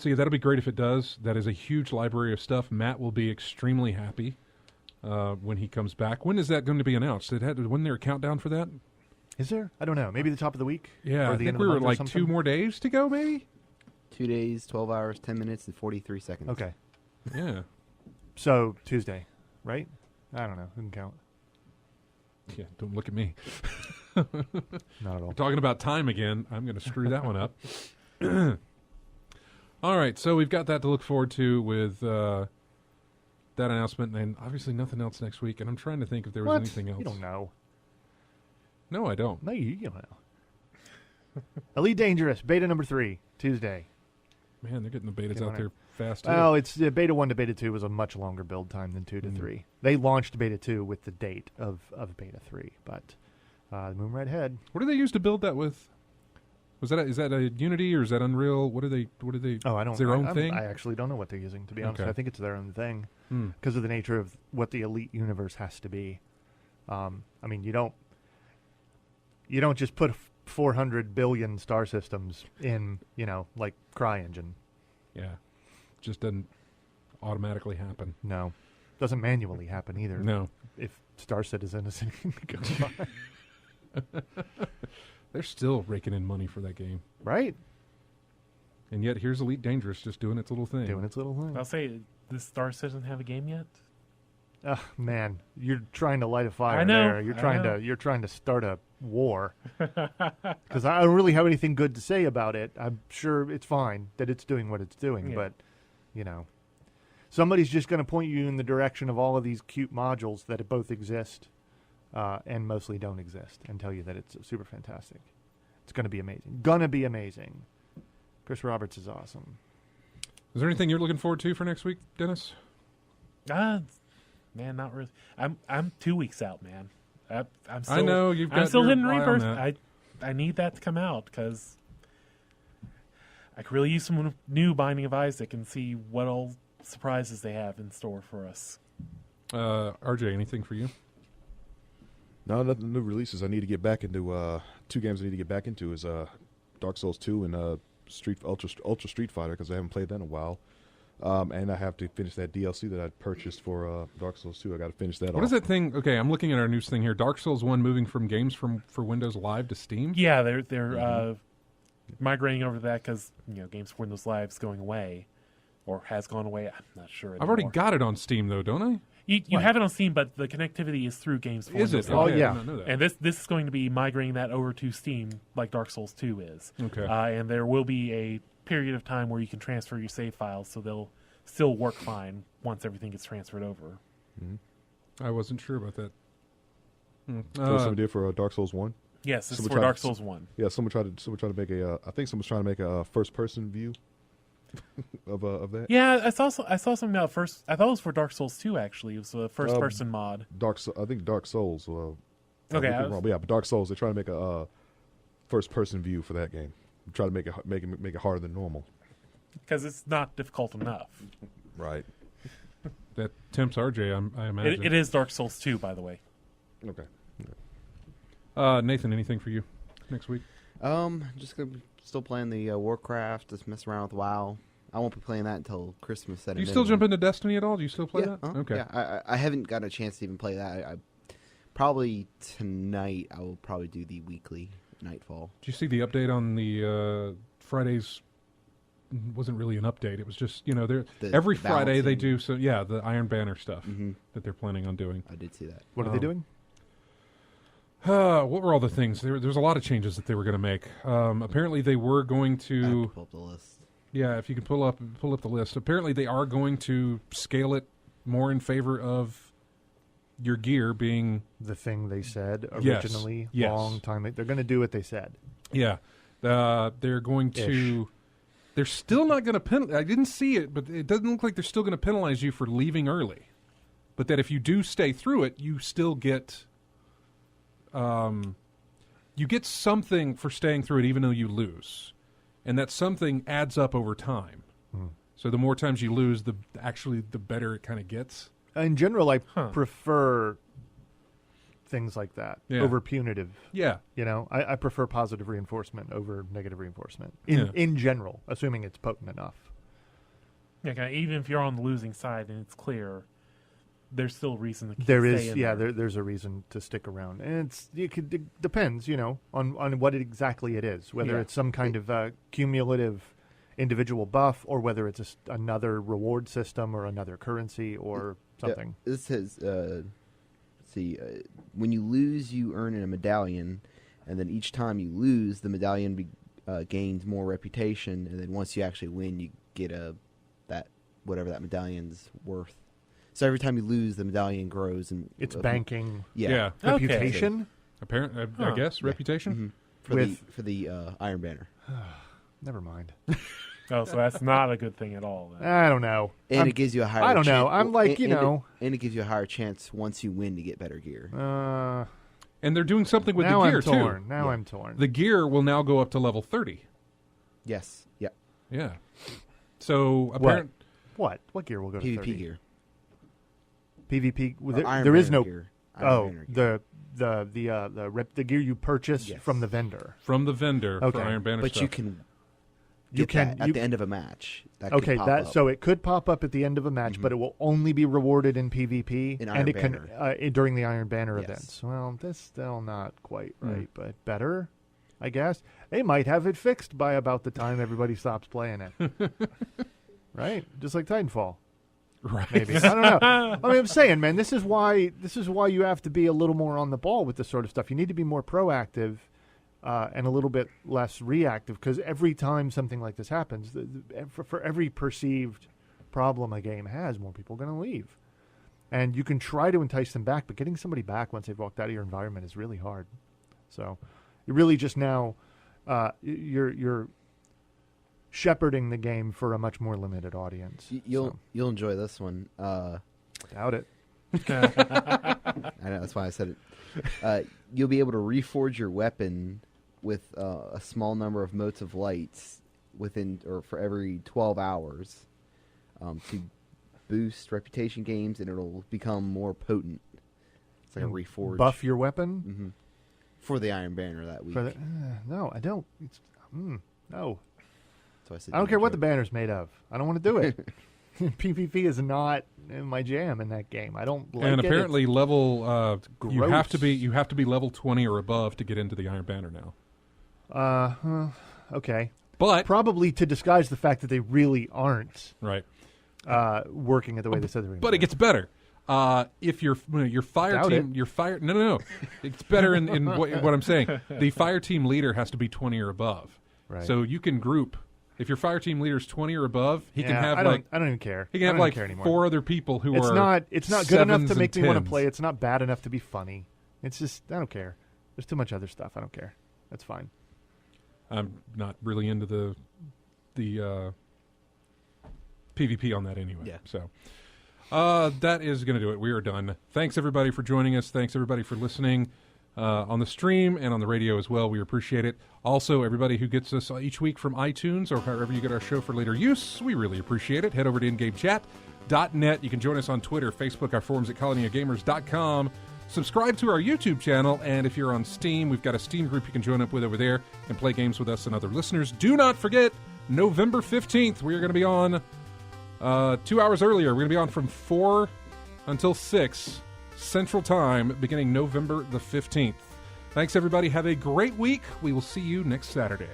yeah, that'll be great if it does. That is a huge library of stuff. Matt will be extremely happy when he comes back. When is that going to be announced? Wasn't there a countdown for that? Is there? I don't know. Maybe the top of the week? Yeah, or I the think end of we the were month like 2 more days to go, maybe? 2 days, 12 hours, 10 minutes, and 43 seconds. Okay. Yeah. So, Tuesday, right? I don't know. Who can count? Yeah, don't look at me. Not at all. We're talking about time again. I'm going to screw that one up. All right, so we've got that to look forward to with that announcement, and obviously nothing else next week. And I'm trying to think if there was anything else. You don't know. No, I don't. No, you don't know. Elite Dangerous, beta number 3, Tuesday. Man, they're getting the betas out there fast, too. Well, it's beta 1 to beta 2 was a much longer build time than 2 to 3. They launched beta 2 with the date of beta 3, but Moon Red Head. What do they use to build that with? Is that a Unity or is that Unreal? What are they? Oh, I don't. Is their own thing? I actually don't know what they're using. To be honest, Okay. I think it's their own thing because of the nature of what the Elite universe has to be. I mean, you don't just put 400 billion star systems in, like CryEngine. Yeah, just doesn't automatically happen. No. Doesn't manually happen either. No. If Star Citizen is anything to go by. They're still raking in money for that game. Right. And yet here's Elite Dangerous just doing its little thing. Doing its little thing. I'll say, does Star Citizen have a game yet? Man, you're trying to light a fire I know, there. You're trying to start a war. Because I don't really have anything good to say about it. I'm sure it's fine that it's doing what it's doing, but somebody's just going to point you in the direction of all of these cute modules that both exist and mostly don't exist, and tell you that it's super fantastic. It's going to be amazing. Gonna be amazing. Chris Roberts is awesome. Is there anything you're looking forward to for next week, Dennis? Man, not really. I'm 2 weeks out, man. I'm still, I know you've got I'm still your Hidden eye on Reapers. that. I need that to come out because I could really use some new Binding of Isaac and see what all surprises they have in store for us. RJ, anything for you? No, nothing new releases. I need to get back into 2 games. I need to get back into is Dark Souls 2 and Ultra Street Fighter because I haven't played that in a while. And I have to finish that DLC that I purchased for Dark Souls 2. I got to finish that. What is that thing? Okay, I'm looking at our news thing here. Dark Souls 1 moving from games for Windows Live to Steam. Yeah, they're migrating over to that because games for Windows Live is going away, or has gone away. I'm not sure. I've already got it on Steam though, don't I? You have it on Steam, but the connectivity is through games for Is Windows it? Live. Okay, I did not know that. And this is going to be migrating that over to Steam, like Dark Souls 2 is. Okay. And there will be a period of time where you can transfer your save files, so they'll still work fine once everything gets transferred over. Mm-hmm. I wasn't sure about that. What someone did for Dark Souls 1? Yes, this is Someone for tried- Dark Souls 1. Yeah, someone tried to make a. I think someone's trying to make a first-person view of that. Yeah, I saw something about first. I thought it was for Dark Souls 2. Actually, it was a first-person mod. I think Dark Souls. Okay, wrong, but yeah, but Dark Souls. They're trying to make a first-person view for that game. Try to make it harder than normal. Because it's not difficult enough. Right. That tempts RJ, I imagine. It is Dark Souls 2, by the way. Okay. Nathan, anything for you next week? Just gonna be still playing the Warcraft. Just mess around with WoW. I won't be playing that until Christmas. Do you still jump into Destiny at all? Do you still play that? Okay. Yeah, I haven't got a chance to even play that. I probably tonight I will probably do the weekly Nightfall. Did you see the update on the Fridays? Wasn't really an update. It was just every Friday they do the Iron Banner stuff that they're planning on doing. I did see that. What are they doing? What were all the things? There's a lot of changes that they were going to make. Apparently, they were going to I have to pull up the list. Yeah, if you can pull up the list. Apparently, they are going to scale it more in favor of your gear being the thing they said Yes. originally. Yes. Long time. They're going to do what they said. Yeah, they're going to. They're still not going to I didn't see it, but it doesn't look like they're still going to penalize you for leaving early. But that if you do stay through it, you still get. You get something for staying through it, even though you lose, and that something adds up over time. So the more times you lose, the better it kind of gets. In general, I prefer things like that over punitive. Yeah. I prefer positive reinforcement over negative reinforcement in general, assuming it's potent enough. Yeah, kinda, even if you're on the losing side and it's clear, there's still a reason to keep there's a reason to stick around, and it depends, on what exactly it is, whether it's some kind of cumulative individual buff or whether it's another reward system or another currency or something. This says, when you lose, you earn a medallion, and then each time you lose, the medallion gains more reputation, and then once you actually win, you get whatever that medallion's worth. So every time you lose, the medallion grows, and it's banking. Yeah. Reputation. Okay. Apparently, I guess reputation for the Iron Banner. Never mind. Oh, so that's not a good thing at all. Then. I don't know. And it gives you a higher. I don't know. I'm like and it gives you a higher chance once you win to get better gear. And they're doing something with now the gear I'm torn. too. Now I'm torn. The gear will now go up to level 30. Yes. Yeah. Yeah. So apparently, what gear will go to PvP 30? gear? PvP. There is no. Gear. The gear you purchase from the vendor. From the vendor for Iron Banner but stuff. you can get that at the end of a match. That could pop up. So it could pop up at the end of a match, but it will only be rewarded in PvP and it can during the Iron Banner events. Well, that's still not quite right, but better, I guess. They might have it fixed by about the time everybody stops playing it. Right? Just like Titanfall. Right. Maybe. I don't know. I mean, I'm saying, man, this is why you have to be a little more on the ball with this sort of stuff. You need to be more proactive and a little bit less reactive, because every time something like this happens, for every perceived problem a game has, more people are going to leave. And you can try to entice them back, but getting somebody back once they've walked out of your environment is really hard. So you really just now you're shepherding the game for a much more limited audience. You'll enjoy this one. Doubt it. I know, that's why I said it. You'll be able to reforge your weapon with a small number of motes of lights for every 12 hours to boost reputation gains, and it'll become more potent. It's like a reforge. Buff your weapon? Mm-hmm. For the Iron Banner that week. No, I don't. No. So I don't care what the banner's made of. I don't want to do it. PvP is not my jam in that game. I don't like it. And apparently level you have to gross. be level 20 or above to get into the Iron Banner now. Okay. But probably to disguise the fact that they really aren't right working at the way they said they were. But it gets better. If your fire Doubt team, no, it's better in what I'm saying. The fire team leader has to be 20 or above. Right. So you can group. If your fire team leader is 20 or above, he can have I don't even care. He can have like 4 other people who are. It's not good enough to make me want to 10s. play. It's not bad enough to be funny. It's just I don't care. There's too much other stuff. I don't care. That's fine. I'm not really into the PvP on that anyway. Yeah. So that is going to do it. We are done. Thanks everybody for joining us. Thanks everybody for listening on the stream and on the radio as well. We appreciate it. Also, everybody who gets us each week from iTunes or wherever you get our show for later use, we really appreciate it. Head over to InGameChat.net. You can join us on Twitter, Facebook, our forums at colonyofgamers.com. Subscribe to our YouTube channel, and if you're on Steam, we've got a Steam group you can join up with over there and play games with us and other listeners. Do not forget, November 15th, we are going to be on 2 hours earlier. We're going to be on from 4 until 6 Central Time, beginning November the 15th. Thanks, everybody. Have a great week. We will see you next Saturday.